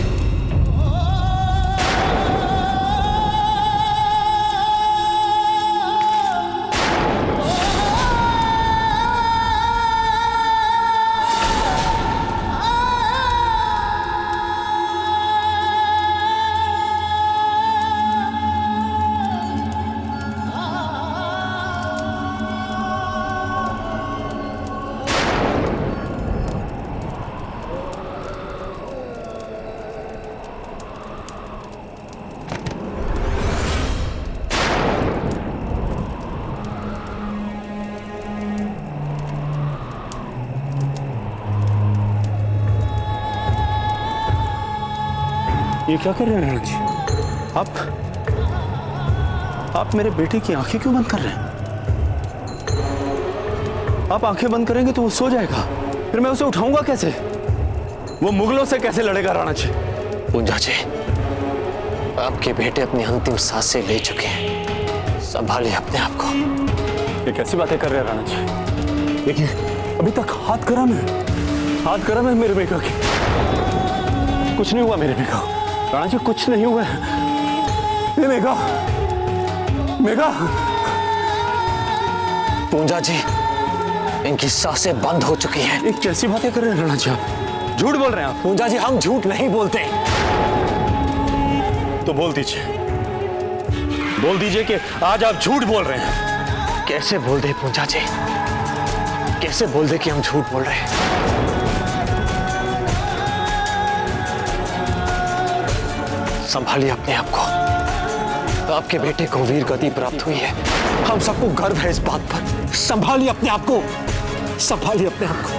ये क्या कर रहे हैं राणा जी? आप मेरे बेटे की आंखें क्यों बंद कर रहे हैं? आप आंखें बंद करेंगे तो वो सो जाएगा, फिर मैं उसे उठाऊंगा कैसे? वो मुगलों से कैसे लड़ेगा राणा जी? पूंजा जी, आपके बेटे अपनी अंतिम सांसें ले चुके हैं, संभालिए अपने आप को। ये कैसी बातें कर रहे हैं राणा जी? देखिए, अभी तक हाथ गरम है मेरे मेघा की। कुछ नहीं हुआ मेरे मेघा, राणा जी कुछ नहीं हुआ है। ये मेघा पूंजा जी, इनकी सांसें बंद हो चुकी हैं। ये कैसी बातें कर रहे हैं राणा जी? आप झूठ बोल रहे हैं। आप पूंजा जी, हम झूठ नहीं बोलते। तो बोल दीजिए कि आज आप झूठ बोल रहे हैं। कैसे बोल दे पूंजा जी, कैसे बोल दे कि हम झूठ बोल रहे हैं? संभालिए अपने आप को। आपके बेटे को वीर गति प्राप्त हुई है, हम सबको गर्व है इस बात पर। संभालिए अपने आप को, संभालिए अपने आप को।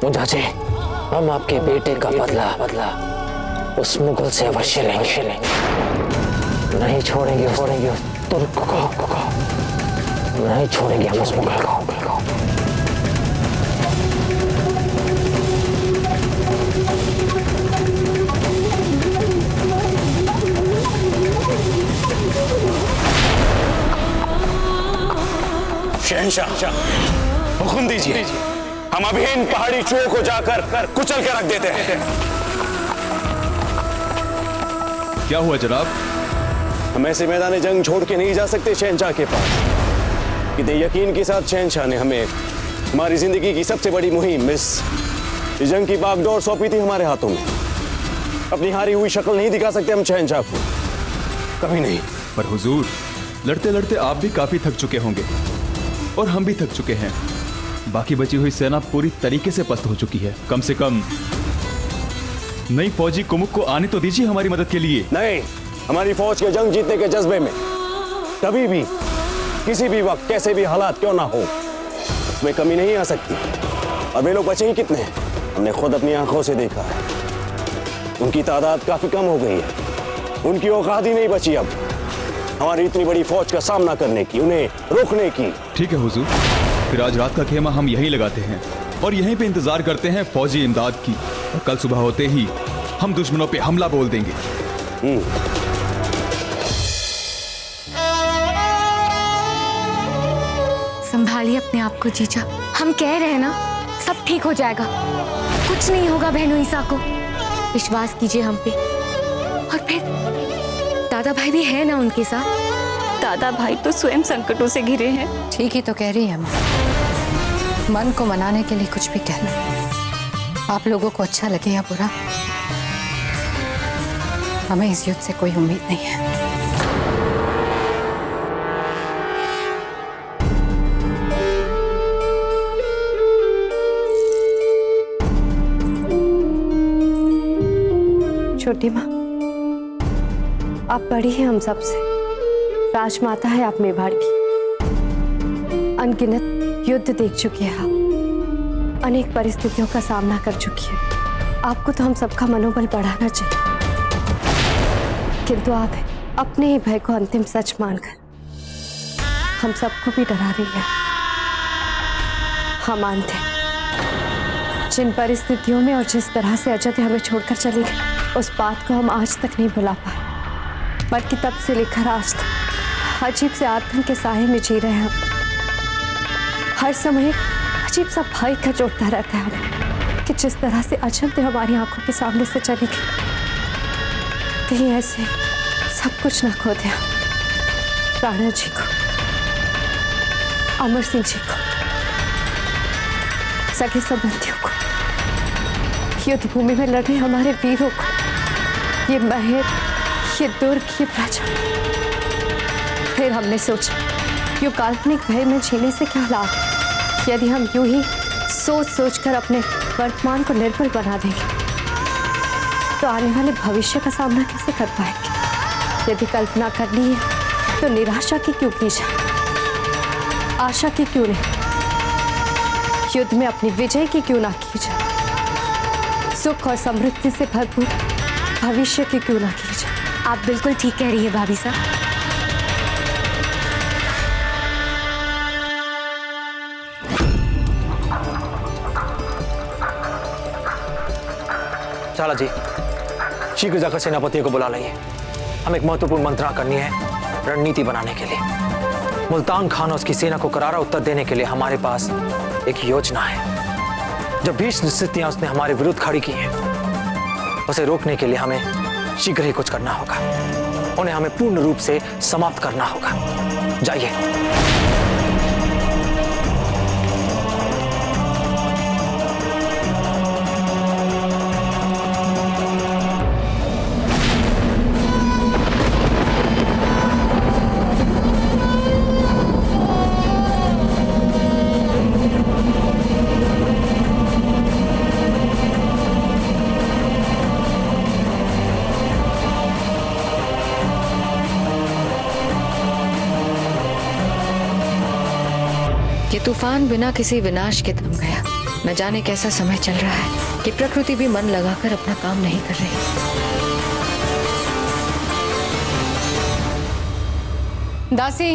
पूंजा जी, हम आपके बेटे का बदला उस मुगल से अवश्य लेंगे। नहीं छोड़ेंगे उस तुर्क को, नहीं छोड़ेंगे हम उस मुगल को। शहंशाह, हुक्म दीजिए, हम अभी इन पहाड़ी चूहों को जाकर कुचल के रख देते हैं। क्या हुआ जनाब? हम ऐसे मैदान जंग छोड़ के नहीं जा सकते शहंशाह के पास। कितने यकीन के साथ शहंशाह ने हमें हमारी जिंदगी की सबसे बड़ी मुहिम इस जंग की बागडोर सौंपी थी हमारे हाथों में। अपनी हारी हुई शक्ल नहीं दिखा सकते हम शहंशाह को, कभी नहीं। पर हुजूर, लड़ते लड़ते आप भी काफी थक चुके होंगे और हम भी थक चुके हैं। बाकी बची हुई सेना पूरी तरीके से पस्त हो चुकी है। कम से कम नई फौजी कुमुक को आने तो दीजिए हमारी मदद के लिए। नहीं, हमारी फौज के जंग जीतने के जज्बे में कभी भी, किसी भी वक्त, कैसे भी हालात क्यों ना हो, उसमें कमी नहीं आ सकती। और वे लोग बचे ही कितने हैं, हमने खुद अपनी आंखों से देखा है। उनकी तादाद काफी कम हो गई है। उनकी औकात ही नहीं बची अब हमारी इतनी बड़ी फौज का सामना करने की, उन्हें रोकने की। ठीक है हुजूर, फिर आज रात का खेमा हम यहीं लगाते हैं और यहीं पे इंतजार करते हैं फौजी इमदाद की। और कल सुबह होते ही हम दुश्मनों पे हमला बोल देंगे। संभालिए अपने आप को जीजा, हम कह रहे हैं ना, सब ठीक हो जाएगा, कुछ नहीं होगा बहनों ईसा को, विश्वास कीजिए हम पे। और फिर दादा भाई भी है ना उनके साथ। दादा भाई तो स्वयं संकटों से घिरे हैं। ठीक ही तो कह रही है माँ। मन को मनाने के लिए कुछ भी कहना, आप लोगों को अच्छा लगे या बुरा, हमें इस युद्ध से कोई उम्मीद नहीं है। छोटी माँ, आप बड़ी हैं हम सबसे, राजमाता है आप मेवाड़ की। अनगिनत युद्ध देख चुकी है आप, अनेक परिस्थितियों का सामना कर चुकी है। आपको तो हम सबका मनोबल बढ़ाना चाहिए, किंतु आप अपने ही भय को अंतिम सच मानकर हम सबको भी डरा रही है। हम मानते हैं जिन परिस्थितियों में और जिस तरह से अजय हमें छोड़कर चली गई, उस बात को हम आज तक नहीं भुला पाए, बल्कि तब से लेकर आज तक अजीब से आतंक के साए में जी रहे हैं हम। हर समय अजीब सा भय का जोड़ता रहता है हमें कि जिस तरह से अजय हमारी आंखों के सामने से चली गई, कहीं ऐसे सब कुछ ना खो दिया। राणा जी को, अमर सिंह जी को, सगे संबंधियों को, युद्ध भूमि में लड़े हमारे वीरों को, ये महल, ये दुर्ग, ये प्रजा। फिर हमने सोचा यूं काल्पनिक भय में जीने से क्या लाभ, यदि हम यूं ही सोच सोच कर अपने वर्तमान को निर्बल बना देंगे तो आने वाले भविष्य का सामना कैसे कर पाएंगे। यदि कल्पना करनी है तो निराशा की क्यों की जाए, आशा की क्यों नहीं, युद्ध में अपनी विजय की क्यों ना की जाए, सुख और समृद्धि से भरपूर भविष्य की क्यों ना की जाए। आप बिल्कुल ठीक कह रही है भाभी साहब। चाला जी, शीघ्र जाकर सेनापतियों को बुला लाइए। हमें एक महत्वपूर्ण मंत्रणा करनी है रणनीति बनाने के लिए। मुल्तान खान और उसकी सेना को करारा उत्तर देने के लिए हमारे पास एक योजना है। जब 20 स्थितियां उसने हमारे विरुद्ध खड़ी की हैं, उसे रोकने के लिए हमें शीघ्र ही कुछ करना होगा। उन्हें हमें पूर्ण रूप से समाप्त करना होगा। जाइए। ये तूफान बिना किसी विनाश के थम गया। न जाने कैसा समय चल रहा है कि प्रकृति भी मन लगाकर अपना काम नहीं कर रही। दासी,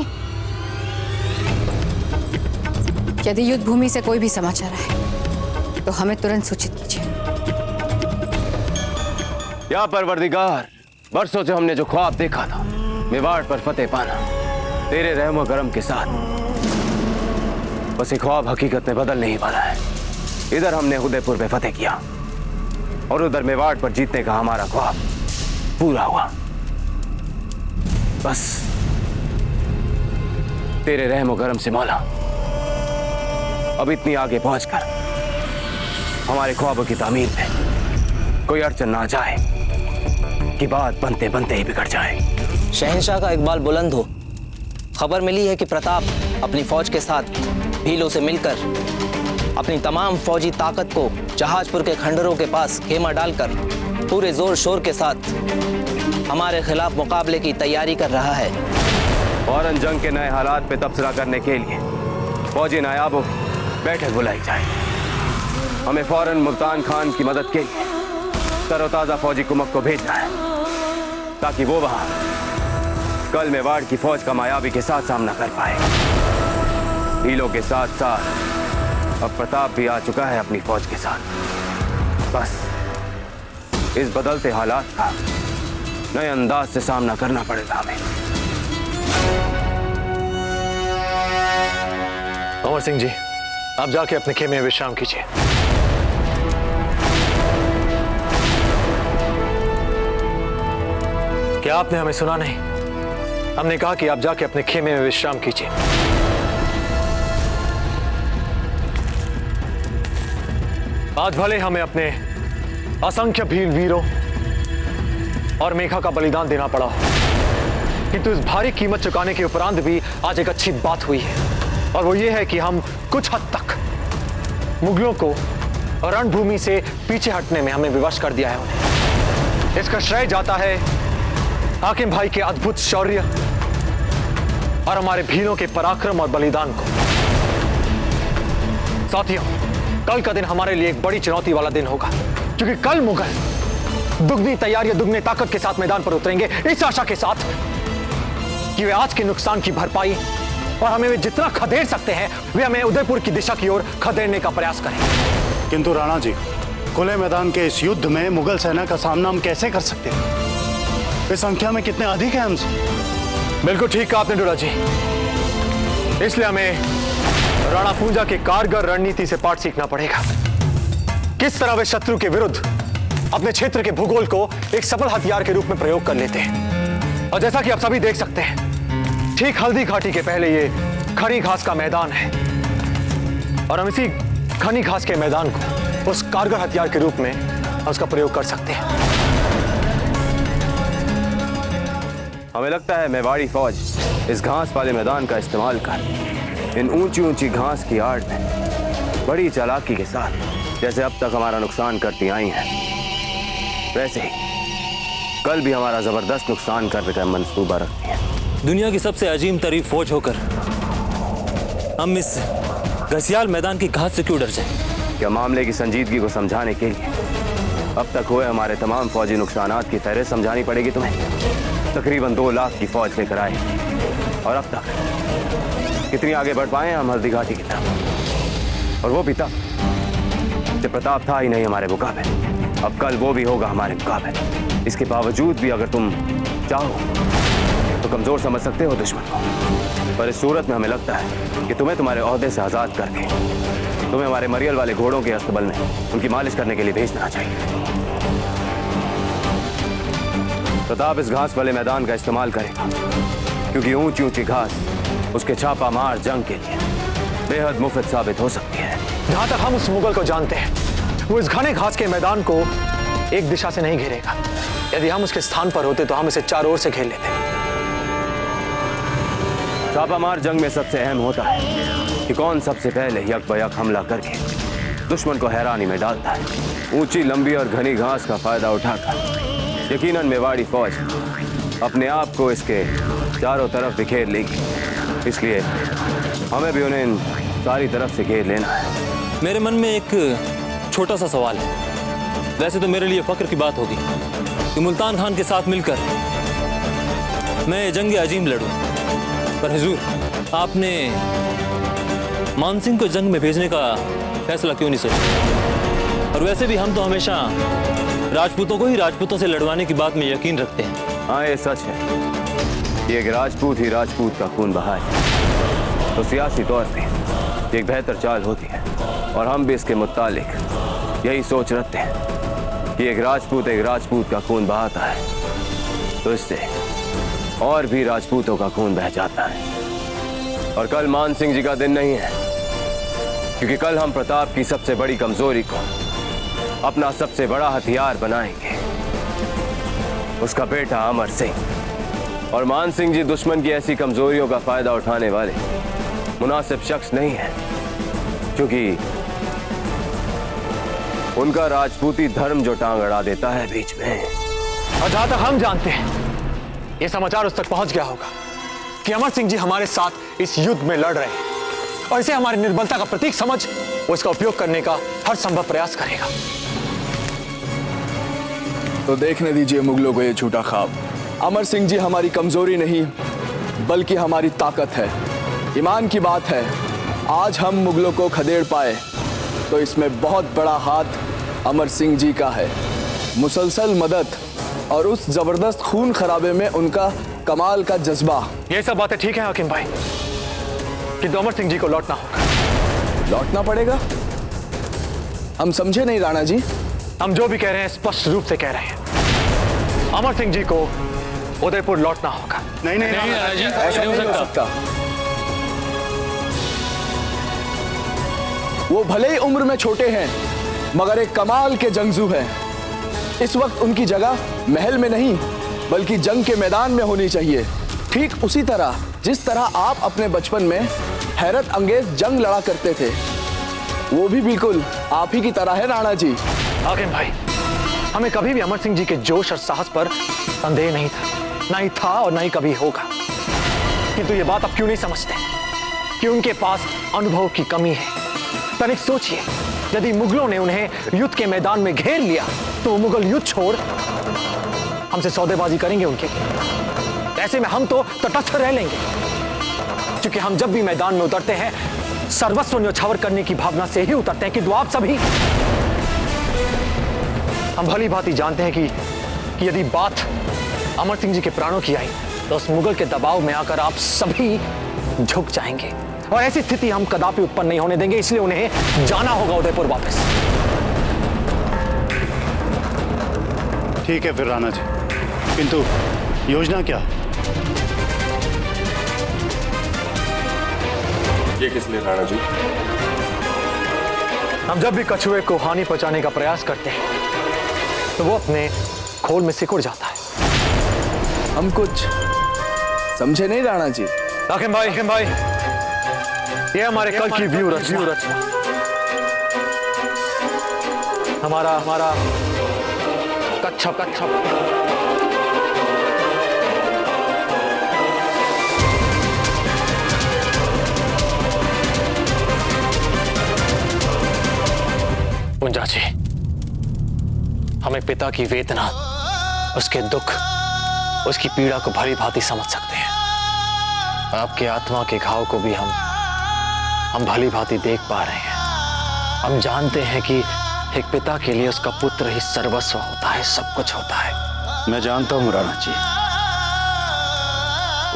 यदि युद्ध भूमि से कोई भी समाचार आए तो हमें तुरंत सूचित कीजिए। या परवरदिगार, बरसों से हमने जो ख्वाब देखा था मेवाड़ पर फतेह पाना, तेरे रहमो करम के साथ बस एक ख्वाब हकीकत में बदल नहीं पाना है। इधर हमने उदयपुर पे फतेह किया और उधर मेवाड़ पर जीतने का हमारा ख्वाब पूरा हुआ। बस तेरे रहम और करम से मौला अब इतनी आगे पहुंचकर हमारे ख्वाबों की तामीर में कोई अड़चन ना जाए कि बात बनते बनते ही बिगड़ जाए। शहंशाह का इकबाल बुलंद हो। खबर मिली है कि प्रताप अपनी फौज के साथ भीलों से मिलकर अपनी तमाम फौजी ताकत को जहाजपुर के खंडरों के पास खेमा डालकर पूरे जोर शोर के साथ हमारे खिलाफ मुकाबले की तैयारी कर रहा है। फौरन जंग के नए हालात पे तबसरा करने के लिए फौजी नायाबों की बैठक बुलाई जाए। हमें फौरन मुल्तान खान की मदद के लिए तरोताजा फौजी कुमक को भेजना है ताकि वो वहां कल मेवाड़ की फौज का मायावी के साथ सामना कर पाए। भीलों के साथ साथ अब प्रताप भी आ चुका है अपनी फौज के साथ। बस इस बदलते हालात का नए अंदाज से सामना करना पड़ेगा हमें। अमर सिंह जी, आप जाके अपने खेमे में विश्राम कीजिए। क्या आपने हमें सुना नहीं? हमने कहा कि आप जाके अपने खेमे में विश्राम कीजिए। आज भले हमें अपने असंख्य भील वीरों और मेघा का बलिदान देना पड़ा, किंतु इस भारी कीमत चुकाने के उपरांत भी आज एक अच्छी बात हुई है, और वो ये है कि हम कुछ हद तक मुगलों को रणभूमि से पीछे हटने में हमें विवश कर दिया है उन्हें। इसका श्रेय जाता है हाकिम भाई के अद्भुत शौर्य और हमारे भीलों के पराक्रम और बलिदान को। साथियों, कल का दिन हमारे लिए एक बड़ी चुनौती वाला दिन होगा, क्योंकि कल मुगल दुगनी तैयारी, दुगनी ताकत के साथ मैदान पर उतरेंगे, इस आशा के साथ कि वे आज के नुकसान की भरपाई और हमें वे जितना खदेड़ सकते हैं वे हमें उदयपुर की दिशा की ओर खदेड़ने का प्रयास करेंगे। किंतु राणा जी, खुले मैदान के इस युद्ध में मुगल सेना का सामना हम कैसे कर सकते हैं? इस संख्या में कितने अधिक हैं हमसे। बिल्कुल ठीक कहा आपने डोला जी। इसलिए हमें राणा पूंजा के कारगर रणनीति से पाठ सीखना पड़ेगा। किस तरह वे शत्रु के विरुद्ध अपने क्षेत्र के भूगोल को एक सफल हथियार के रूप में प्रयोग कर लेते हैं। और जैसा कि आप सभी देख सकते हैं, ठीक हल्दी घाटी के पहले ये खनी घास का मैदान है, और हम इसी खनी घास के मैदान को उस कारगर हथियार के रूप में उसका प्रयोग कर सकते हैं। हमें लगता है मेवाड़ी फौज इस घास वाले मैदान का इस्तेमाल कर इन ऊंची ऊंची घास की आड़ में बड़ी चालाकी के साथ जैसे अब तक हमारा नुकसान करती आई हैं, वैसे ही कल भी हमारा जबरदस्त नुकसान करने का मंसूबा रखती है। दुनिया की सबसे अजीम तरीन फौज होकर हम इस घसियाल मैदान की घास से क्यों डर जाए? क्या मामले की संजीदगी को समझाने के लिए अब तक हुए हमारे तमाम फौजी नुकसानात की फहरिस्त समझानी पड़ेगी तुम्हें। तकरीबन 2 लाख की फौज लेकर आए, और अब तक कितनी आगे बढ़ पाए हैं हम हल्दी घाटी की तरफ, और वो भी तब जब प्रताप था ही नहीं हमारे मुकाबले। अब कल वो भी होगा हमारे मुकाबले। इसके बावजूद भी अगर तुम चाहो तो कमजोर समझ सकते हो दुश्मन को, पर इस सूरत में हमें लगता है कि तुम्हें तुम्हारे ओहदे से आजाद करके तुम्हें हमारे मरियल वाले घोड़ों के अस्तबल में उनकी मालिश करने के लिए भेजना चाहिए। प्रताप इस घास वाले मैदान का इस्तेमाल करेगा, क्योंकि ऊंची ऊंची घास उसके छापा मार जंग के लिए बेहद मुफ्त साबित हो सकती है। जहां तक हम उस मुगल को जानते हैं, वो इस घने घास के मैदान को एक दिशा से नहीं घेरेगा। यदि हम उसके स्थान पर होते तो हम इसे चारों ओर से घेर लेते। छापामार जंग में सबसे अहम होता है कि कौन सबसे पहले यक बयक हमला करके दुश्मन को हैरानी में डालता है। ऊंची, लंबी और घनी घास का फायदा उठाकर यकीनन मेवाड़ी फौज अपने आप को इसके चारों तरफ बिखेर लेगी, इसलिए हमें भी उन्हें इन सारी तरफ से घेर लेना है। मेरे मन में एक छोटा सा सवाल है। वैसे तो मेरे लिए फक्र की बात होगी कि मुल्तान खान के साथ मिलकर मैं जंग अजीम लड़ूं, पर हुजूर आपने मानसिंह को जंग में भेजने का फैसला क्यों नहीं सोचा? और वैसे भी हम तो हमेशा राजपूतों को ही राजपूतों से लड़वाने की बात में यकीन रखते हैं। हाँ, ये सच है। ये एक राजपूत ही राजपूत का खून बहाए तो सियासी तौर पे एक बेहतर चाल होती है और हम भी इसके मुतालिक यही सोच रखते हैं कि एक राजपूत का खून बहाता है तो इससे और भी राजपूतों का खून बह जाता है। और कल मान सिंह जी का दिन नहीं है, क्योंकि कल हम प्रताप की सबसे बड़ी कमजोरी को अपना सबसे बड़ा हथियार बनाएंगे, उसका बेटा अमर सिंह। और मान सिंह जी दुश्मन की ऐसी कमजोरियों का फायदा उठाने वाले मुनासिब शख्स नहीं है, क्योंकि उनका राजपूती धर्म जो टांग अड़ा देता है बीच में। और जहां तक हम जानते हैं, ये समाचार उस तक पहुंच गया होगा कि अमर सिंह जी हमारे साथ इस युद्ध में लड़ रहे हैं और इसे हमारी निर्बलता का प्रतीक समझ वो इसका उपयोग करने का हर संभव प्रयास करेगा। तो देखने दीजिए मुगलों को ये झूठा ख्वाब। अमर सिंह जी हमारी कमजोरी नहीं बल्कि हमारी ताकत है। ईमान की बात है, आज हम मुगलों को खदेड़ पाए तो इसमें बहुत बड़ा हाथ अमर सिंह जी का है। मुसलसल मदद और उस जबरदस्त खून खराबे में उनका कमाल का जज्बा। ये सब बातें ठीक है हाकिम भाई, किंतु अमर सिंह जी को लौटना होगा। लौटना पड़ेगा? हम समझे नहीं राणा जी। हम जो भी कह रहे हैं स्पष्ट रूप से कह रहे हैं, अमर सिंह जी को उदयपुर लौटना होगा। नहीं राणा जी, ऐसा नहीं हो सकता। वो भले ही उम्र में छोटे हैं मगर एक कमाल के जंगजू हैं। इस वक्त उनकी जगह महल में नहीं बल्कि जंग के मैदान में होनी चाहिए। ठीक उसी तरह जिस तरह आप अपने बचपन में हैरत अंगेज जंग लड़ा करते थे, वो भी बिल्कुल आप ही की तरह है राणा जी। हाकिम भाई, हमें कभी भी अमर सिंह जी के जोश और साहस पर संदेह नहीं था, ना ही था और ना ही कभी होगा। किंतु ये बात आप क्यों नहीं समझते कि उनके पास अनुभव की कमी है। तनिक सोचिए, यदि मुगलों ने उन्हें युद्ध के मैदान में घेर लिया तो वो मुगल युद्ध छोड़ हमसे सौदेबाजी करेंगे उनके। ऐसे में हम तो तटस्थ रह लेंगे, क्योंकि हम जब भी मैदान में उतरते हैं सर्वस्व न्यौछावर करने की भावना से ही उतरते हैं। किंतु आप सभी, हम भली भांति जानते हैं कि यदि बात अमर सिंह जी के प्राणों की आई तो उस मुगल के दबाव में आकर आप सभी झुक जाएंगे और ऐसी स्थिति हम कदापि उत्पन्न नहीं होने देंगे। इसलिए उन्हें जाना होगा उदयपुर वापस। ठीक है फिर राणा जी, किंतु योजना क्या? ये किस लिए राणा जी? हम जब भी कछुए को हानि पहुंचाने का प्रयास करते हैं तो वो अपने खोल में सिकुड़ जाता है। हम कुछ समझे नहीं राणा जी। हाकिम भाई, ये हमारे कल की व्यू रचना हमारा कच्छप पूंजा जी, हमें पिता की वेदना, उसके दुख, उसकी पीड़ा को भली भांति समझ सकते हैं। आपके आत्मा के घाव को भी हम भली भांति देख पा रहे हैं। हम जानते हैं कि एक पिता के लिए उसका पुत्र ही सर्वस्व होता है, सब कुछ होता है। मैं जानता हूं राणा जी,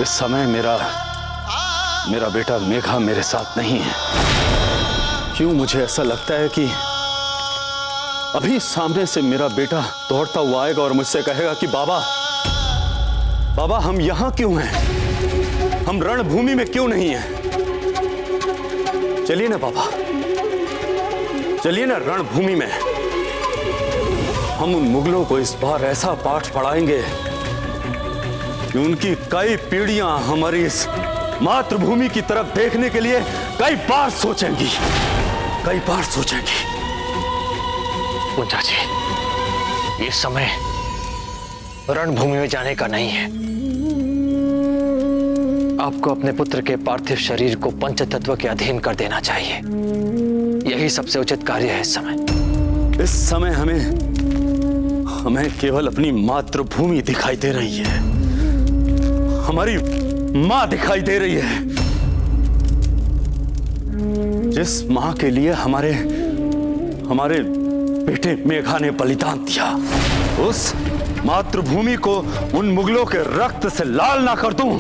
इस समय मेरा बेटा मेघा मेरे साथ नहीं है। क्यों मुझे ऐसा लगता है कि अभी सामने से मेरा बेटा दौड़ता हुआ आएगा और मुझसे कहेगा कि बाबा हम यहां क्यों हैं? हम रणभूमि में क्यों नहीं हैं? चलिए ना बाबा, चलिए ना रणभूमि में। हम उन मुगलों को इस बार ऐसा पाठ पढ़ाएंगे कि उनकी कई पीढ़ियां हमारी इस मातृभूमि की तरफ देखने के लिए कई बार सोचेंगी। पूंजा जी, ये समय रणभूमि में जाने का नहीं है। आपको अपने पुत्र के पार्थिव शरीर को पंचतत्व के अधीन कर देना चाहिए। यही सबसे उचित कार्य है इस समय। इस समय हमें केवल अपनी मातृभूमि दिखाई दे रही है, हमारी मां दिखाई दे रही है, जिस मां के लिए हमारे बेटे मेघा ने बलिदान दिया। उस मातृभूमि को उन मुगलों के रक्त से लाल ना कर दूं,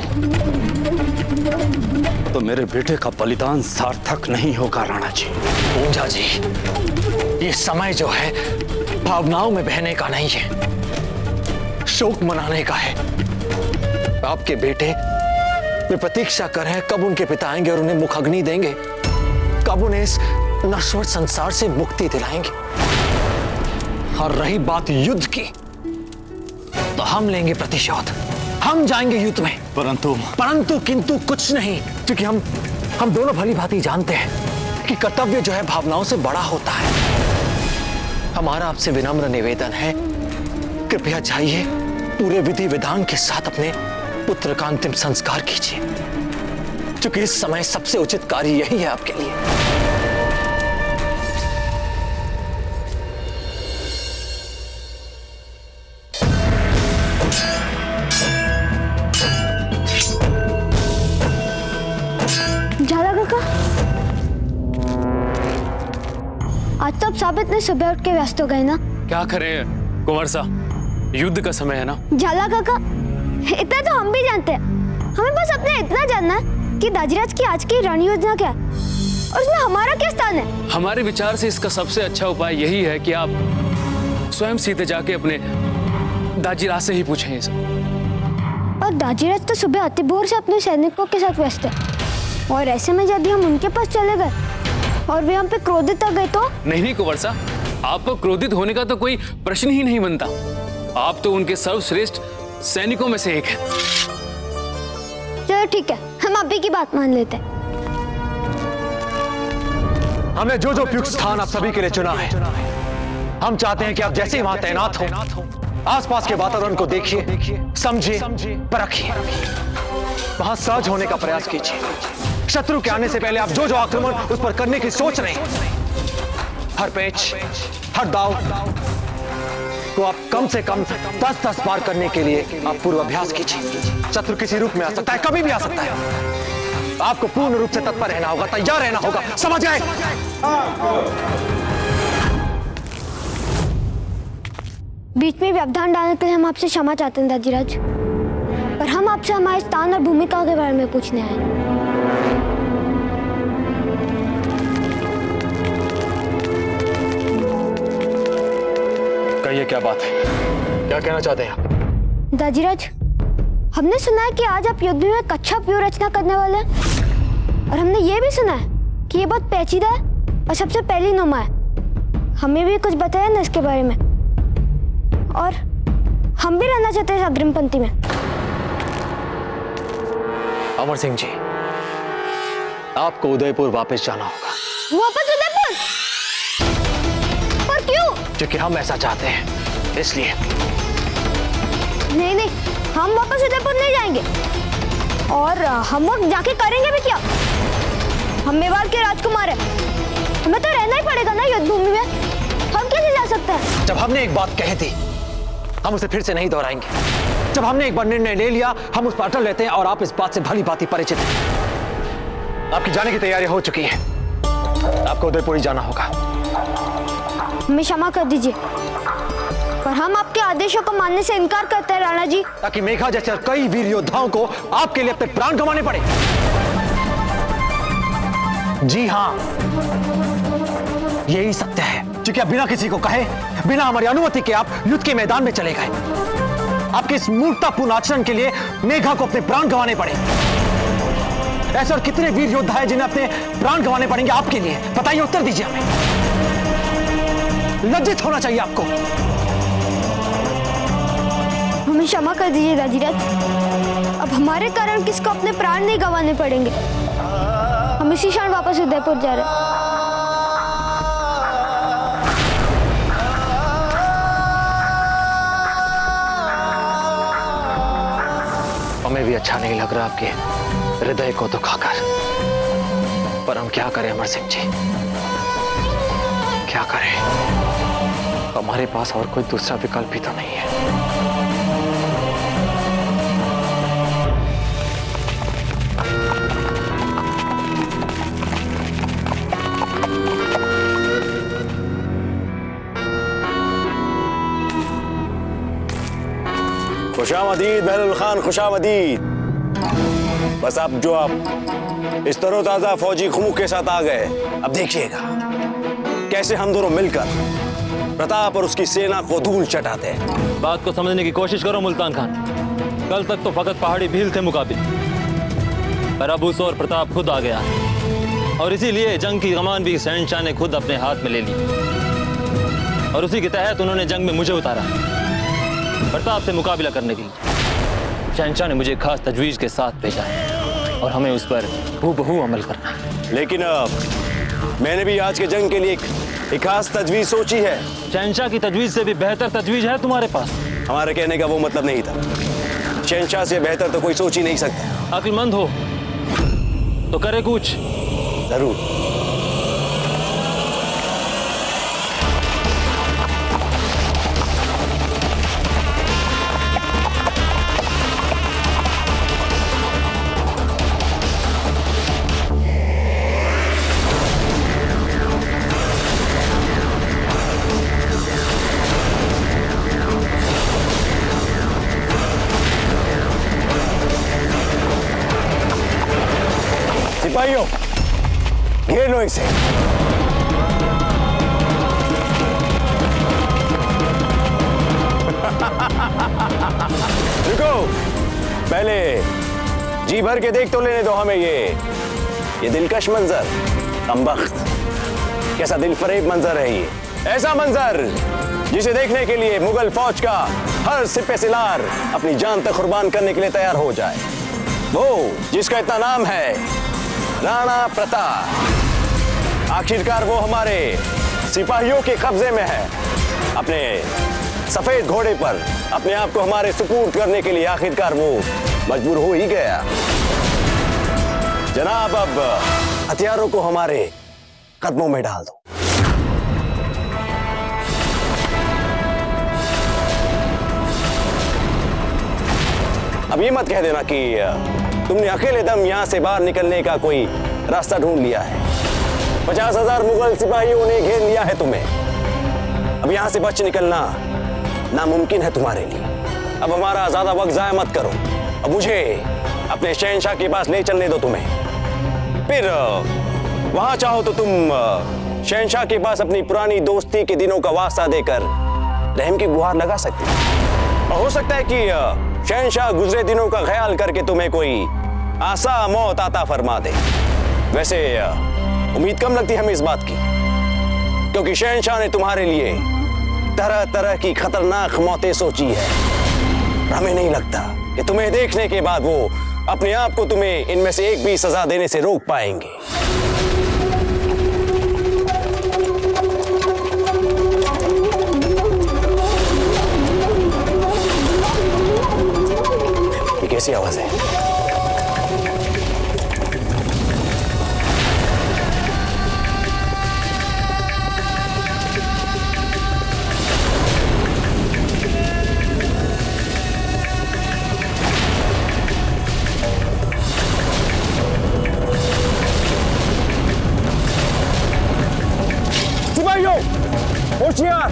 तो मेरे बेटे का बलिदान सार्थक नहीं होगा राणा जी। पूंजा जी, ये समय जो है भावनाओं में बहने का नहीं है, शोक मनाने का है। आपके बेटे वे प्रतीक्षा कर रहे हैं कब उनके पिता आएंगे और उन्हें मुखाग्नि देंगे, कब उन्हें इस नश्वर संसार से मुक्ति दिलाएंगे। और रही बात युद्ध की, तो हम लेंगे प्रतिशोध, हम जाएंगे युद्ध में। परंतु किंतु कुछ नहीं, क्योंकि हम दोनों भली भांति जानते हैं कि कर्तव्य जो है भावनाओं से बड़ा होता है। हमारा आपसे विनम्र निवेदन है, कृपया जाइए, पूरे विधि विधान के साथ अपने पुत्र का अंतिम संस्कार कीजिए, क्योंकि इस समय सबसे उचित कार्य यही है आपके लिए। झाला काका, आज तो आप सब इतने सुबह उठ के व्यस्त हो गए ना। क्या करें कुंवर सा, युद्ध का समय है ना। झाला काका, इतना तो हम भी जानते हैं, हमें बस अपने इतना जानना है कि दाजीराज की आज की रण योजना क्या है और उसमें हमारा क्या स्थान है। हमारे विचार से इसका सबसे अच्छा उपाय यही है कि आप स्वयं सीधे जाके अपने दाजीराज से ही पूछें ये सब। और दाजीराज तो सुबह अति भोर से अपने सैनिकों के साथ व्यस्त है, और ऐसे में यदि हम उनके पास चले गए और वे हम पे क्रोधित हो गए तो? नहीं कुंवर सा, आप पर क्रोधित होने का तो कोई प्रश्न ही नहीं बनता। आप तो उनके सर्वश्रेष्ठ सैनिकों में से एक है। चलो ठीक है, हम अभी की बात मान लेते हैं। हमने जो जो उपयुक्त स्थान आप सभी के लिए चुना है, हम चाहते हैं कि आप जैसे ही वहां तैनात हो, आसपास के वातावरण को देखिए, समझिए, परखिए, वहां सहज होने का प्रयास कीजिए। शत्रु के आने से पहले आप जो जो आक्रमण उस पर करने की सोच रहे हैं, हर पेच, हर दाव को आप कम से कम 10 बार करने के लिए आप पूर्वाभ्यास कीजिए। शत्रु किसी रूप में आ सकता है, कभी भी आ सकता है। आपको पूर्ण रूप से तत्पर रहना होगा, तैयार रहना होगा, समझ गए? बीच में व्यवधान डालने के लिए हम आपसे क्षमा चाहते हैं दाजीराज, पर हम आपसे हमारे स्थान और भूमिका के बारे में पूछने आए। कहिए क्या बात है, क्या कहना चाहते हैं आप? दाजीराज, हमने सुना है कि आज आप युद्ध में कच्छा व्यूह रचना करने वाले हैं, और हमने ये भी सुना है कि ये बहुत पेचीदा है और सबसे पहली नुमा है। हमें भी कुछ बताया ना इसके बारे में, और हम भी रहना चाहते हैं अग्रिम पंक्ति में। अमर सिंह जी, आपको उदयपुर वापस जाना होगा। वापस उदयपुर? और क्यों? क्योंकि हम ऐसा चाहते हैं, इसलिए। नहीं नहीं, हम वापस उदयपुर नहीं जाएंगे, और हम वक्त जाके करेंगे भी क्या? हम मेवाड़ के राजकुमार हैं, हमें तो रहना ही पड़ेगा ना युद्ध भूमि में। हम कैसे जा सकते हैं? जब हमने एक बात कही थी, हम उसे फिर से नहीं दोहराएंगे। जब हमने एक बार निर्णय ले लिया, हम उस पर अटल रहते हैं, और आप इस बात से भली भांति परिचित हैं। आपकी जाने की तैयारी हो चुकी है, आपको उदयपुर ही जाना होगा। हमें क्षमा कर दीजिए, पर हम आपके आदेशों को मानने से इनकार करते हैं राणा जी, ताकि मेघा जैसे कई वीर योद्धाओं को आपके लिए अपने प्राण गंवाने पड़े। जी हाँ, यही सत्य है, क्योंकि आप बिना किसी को कहे, बिना हमारी अनुमति के आप युद्ध के मैदान में चले गए। आपके इस मूर्खतापूर्ण आचरण के लिए मेघा को अपने प्राण गंवाने पड़े। ऐसे और कितने वीर योद्धा हैं जिन्हें अपने प्राण गंवाने पड़ेंगे आपके लिए? बताइए, उत्तर दीजिए हमें। लज्जित होना चाहिए आपको। हमें क्षमा कर दीजिए दाजीराज, अब हमारे कारण किसको अपने प्राण नहीं गंवाने पड़ेंगे। हम इसी क्षण वापस उदयपुर जा रहे हैं। हमें भी अच्छा नहीं लग रहा आपके हृदय को दुखाकर, पर हम क्या करें अमर सिंह जी, क्या करें? हमारे पास और कोई दूसरा विकल्प भी तो नहीं है। खुशामदीद महलुल खान, खुशामदीद। बस अब जो आप इस तरोताजा फौजी खुमू के साथ आ गए, अब देखिएगा कैसे हम दोनों मिलकर प्रताप और उसकी सेना को धूल चटाते हैं। बात को समझने की कोशिश करो मुल्तान खान। कल तक तो फकत पहाड़ी भील थे मुकाबिल, पर अब उस और प्रताप खुद आ गया और इसीलिए जंग की कमान भी शहंशाह ने खुद अपने हाथ में ले ली और उसी के तहत उन्होंने जंग में मुझे उतारा प्रताप से मुकाबला करने के लिए। शहंशाह ने मुझे खास तजवीज के साथ भेजा है और हमें उस पर हूबहू अमल करना है। लेकिन मैंने भी आज के जंग के लिए एक खास तजवीज सोची है। शहंशाह की तजवीज से भी बेहतर तजवीज है तुम्हारे पास? हमारे कहने का वो मतलब नहीं था। शहंशाह से बेहतर तो कोई सोच ही नहीं सकता। अक्लमंद हो तो करे कुछ। जरूर। सिपाहियों, घेर लो इसे। रुको, पहले जी भर के देख तो लेने दो हमें ये दिलकश मंजर। कमबख्त, कैसा दिलफरेब मंजर है ये। ऐसा मंजर जिसे देखने के लिए मुगल फौज का हर सिपह सिलार अपनी जान तक कुर्बान करने के लिए तैयार हो जाए। वो जिसका इतना नाम है राणा प्रताप, आखिरकार वो हमारे सिपाहियों के कब्जे में है। अपने सफेद घोड़े पर अपने आप को हमारे सुपुर्द करने के लिए आखिरकार वो मजबूर हो ही गया। जनाब, अब हथियारों को हमारे कदमों में डाल दो। अब ये मत कह देना कि तुमने अकेले दम यहां से बाहर निकलने का कोई रास्ता ढूंढ लिया है। 50,000 मुगल सिपाहियों ने घेर लिया है तुम्हें। अब यहां से बच निकलना नामुमकिन है तुम्हारे लिए। अब हमारा ज्यादा वक्त जाया मत करो। अब मुझे अपने शहंशाह के पास ले चलने दो तुम्हें। फिर वहां चाहो तो तुम शहंशाह के पास अपनी पुरानी दोस्ती के दिनों का वास्ता देकर रहम की गुहार लगा सकते हो। और हो सकता है कि शहंशाह गुजरे दिनों का ख्याल करके तुम्हें कोई आसा मौत आता फरमा दे। वैसे उम्मीद कम लगती है हमें इस बात की, क्योंकि शहंशाह ने तुम्हारे लिए तरह तरह की खतरनाक मौतें सोची है। हमें नहीं लगता कि तुम्हें देखने के बाद वो अपने आप को तुम्हें इनमें से एक भी सजा देने से रोक पाएंगे। ये कैसी आवाज है? सिपाहियों, होशियार!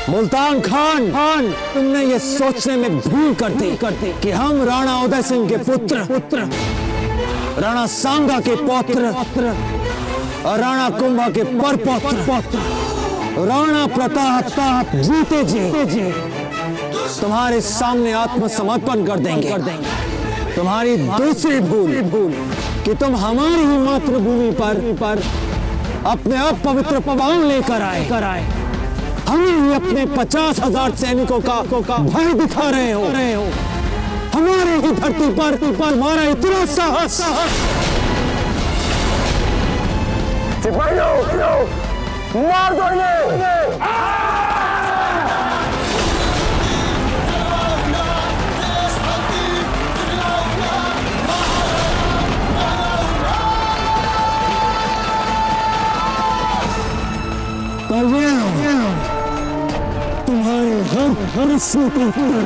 मुल्तान खान, तुमने ये सोचने में भूल कर दी कि हम राणा उदय सिंह के पुत्र राणा सांगा के पौत्र और राणा कुंभा के परपौत्र राणा प्रताप जीते जी तुम्हारे सामने आत्मसमर्पण कर देंगे। तुम्हारी दूसरी भूल कि तुम हमारी ही मातृभूमि पर अपने अपवित्र पवन लेकर आए हमें ही अपने 50,000 सैनिकों का भय दिखा रहे हो। हमारे ही धरती पर तुम्हारा इतना साहस। सिपाहियों, मार दो इन्हें। तुम्हारे हर सिपाहियों,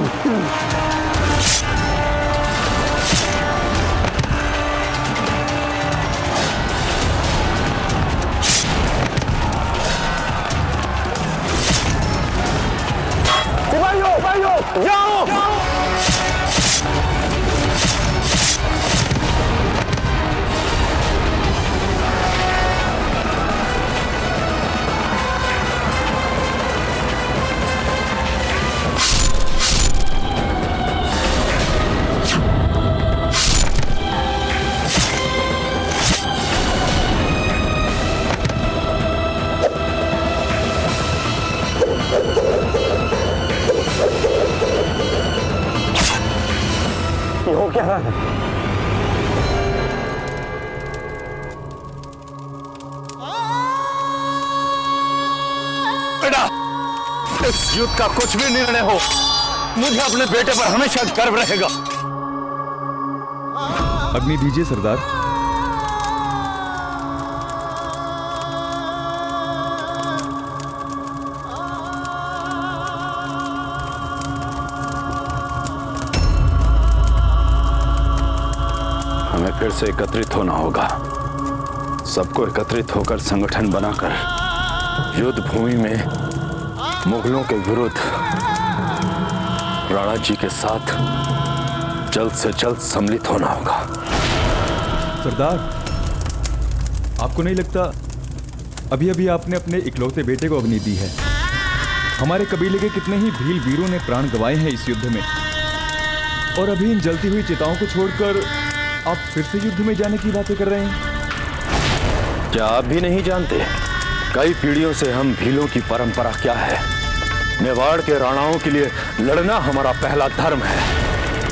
जाओ। हो क्या रहा है? बेटा, इस युद्ध का कुछ भी निर्णय हो, मुझे अपने बेटे पर हमेशा गर्व रहेगा। अग्नि दीजिए सरदार। हमें फिर से एकत्रित होना होगा। सबको एकत्रित होकर संगठन बनाकर युद्ध भूमि में मुगलों के विरुद्ध राणा जी के साथ जल्द से जल्द सम्मिलित होना होगा। सरदार, आपको नहीं लगता अभी अभी आपने अपने इकलौते बेटे को अग्नि दी है? हमारे कबीले के कितने ही भील वीरों ने प्राण गंवाए हैं इस युद्ध में, और अभी इन जलती हुई चिताओं को छोड़कर आप फिर से युद्ध में जाने की बातें कर रहे हैं। क्या आप भी नहीं जानते कई पीढ़ियों से हम भीलों की परंपरा क्या है? मेवाड़ के राणाओं के लिए लड़ना हमारा पहला धर्म है।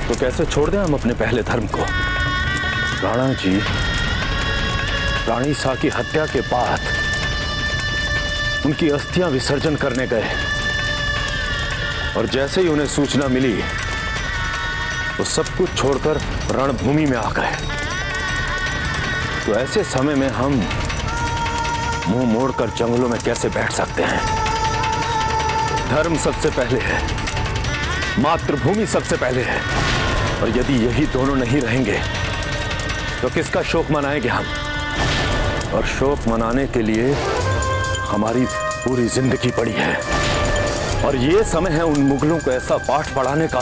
तो कैसे छोड़ दें हम अपने पहले धर्म को? राणा जी रानी सा की हत्या के बाद उनकी अस्थियां विसर्जन करने गए, और जैसे ही उन्हें सूचना मिली तो सब कुछ छोड़कर रणभूमि में आ गए। तो ऐसे समय में हम मुंह मोड़कर जंगलों में कैसे बैठ सकते हैं? धर्म सबसे पहले है, मातृभूमि सबसे पहले है, और यदि यही दोनों नहीं रहेंगे तो किसका शोक मनाएंगे हम? और शोक मनाने के लिए हमारी पूरी जिंदगी पड़ी है, और ये समय है उन मुगलों को ऐसा पाठ पढ़ाने का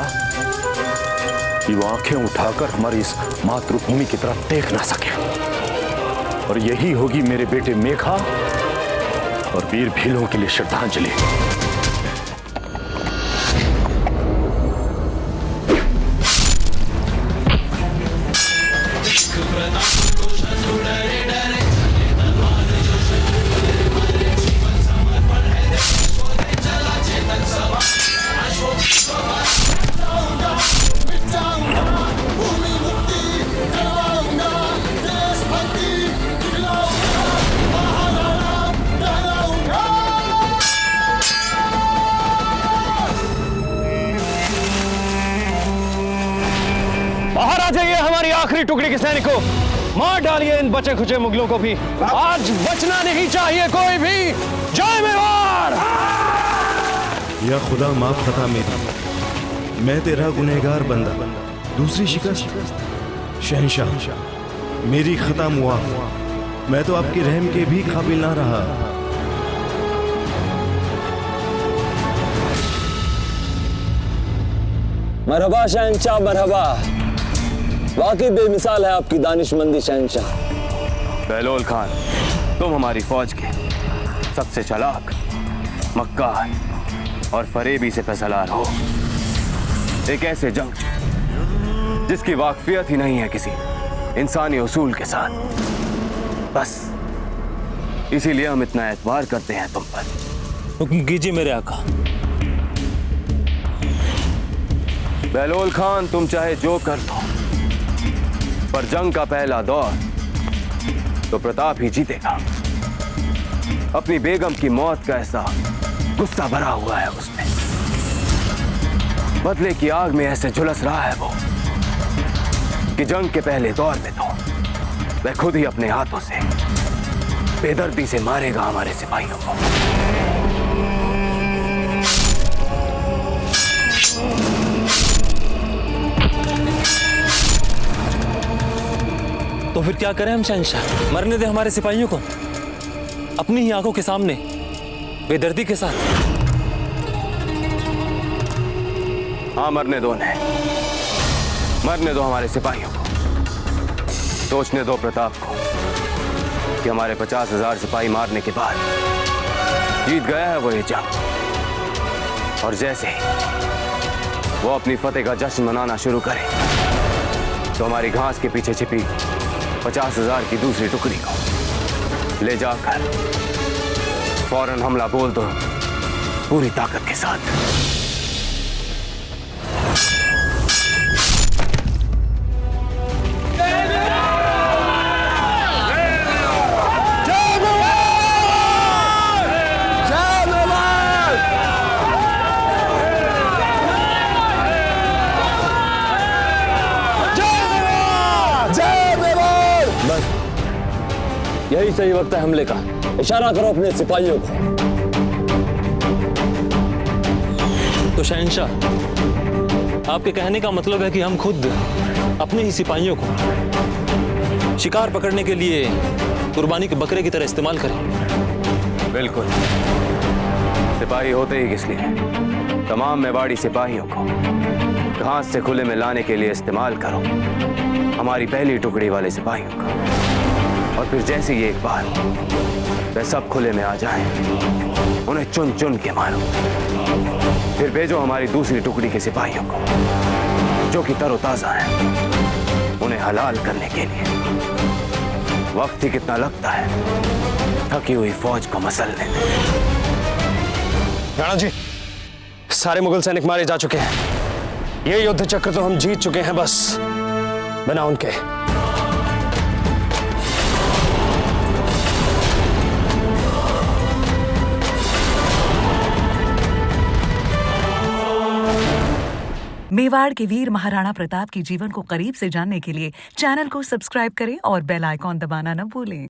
कि वो आंखें उठाकर हमारी इस मातृभूमि की तरफ देख ना सके। और यही होगी मेरे बेटे मेघा और वीर भीलों के लिए श्रद्धांजलि। बाहर आ जाइए हमारी आखिरी टुकड़ी के सैनिकों, मार डालिए इन बचे खुचे मुगलों को भी। आज बचना नहीं चाहिए कोई भी। जय मेवाड़। या खुदा माफ खता मेरी, मैं तेरा गुनहगार बंदा। दूसरी शिकस्त शहंशाह, मेरी खता मुआफ। मैं तो आपके रहम के भी काबिल ना रहा। मरहबा शहंशाह, मरहबा। वाकई बेमिसाल है आपकी दानिशमंदी शहंशाह। बहलोल खान, तुम हमारी फौज के सबसे चालाक मक्कार और फरेबी से फैसलार हो। एक ऐसे जंग जिसकी वाकफियत ही नहीं है किसी इंसानी उसूल के साथ। बस इसीलिए हम इतना एतबार करते हैं तुम पर। हुक्म कीजिए मेरे आका। बहलोल खान, तुम चाहे जो कर दो, पर जंग का पहला दौर तो प्रताप ही जीतेगा। अपनी बेगम की मौत का ऐसा गुस्सा भरा हुआ है उसमें, बदले की आग में ऐसे झुलस रहा है वो कि जंग के पहले दौर में तो वह खुद ही अपने हाथों से बेदर्दी से मारेगा हमारे सिपाहियों को। तो फिर क्या करें हम शहंशाह? मरने दे हमारे सिपाहियों को अपनी ही आंखों के सामने बेदर्दी के साथ। हाँ, मरने दो उन्हें, मरने दो हमारे सिपाहियों को। सोचने दो प्रताप को कि हमारे 50,000 सिपाही मारने के बाद जीत गया है वो ये जंग। और जैसे ही वो अपनी फतेह का जश्न मनाना शुरू करे तो हमारी घास के पीछे छिपी 50,000 की दूसरी टुकड़ी को ले जाकर फौरन हमला बोल दो पूरी ताकत के साथ। यही सही वक्त है हमले का। इशारा करो अपने सिपाहियों को। तो शहंशाह, आपके कहने का मतलब है कि हम खुद अपने ही सिपाहियों को शिकार पकड़ने के लिए कुर्बानी के बकरे की तरह इस्तेमाल करें? बिल्कुल। सिपाही होते ही किस लिए? तमाम मेवाड़ी सिपाहियों को घास से खुले में लाने के लिए इस्तेमाल करो, हमारी पहली टुकड़ी वाले सिपाहियों को। और फिर जैसे ही एक बार वे सब खुले में आ जाएं, उन्हें चुन चुन के मारो। फिर भेजो हमारी दूसरी टुकड़ी के सिपाहियों को जो कि तरोताजा हैं, उन्हें हलाल करने के लिए। वक्त ही कितना लगता है थकी हुई फौज को मसलने में। राणा जी, सारे मुगल सैनिक मारे जा चुके हैं। ये युद्ध चक्र तो हम जीत चुके हैं, बस बिना उनके। मेवाड़ के वीर महाराणा प्रताप के जीवन को करीब से जानने के लिए चैनल को सब्सक्राइब करें और बेल आइकॉन दबाना न भूलें।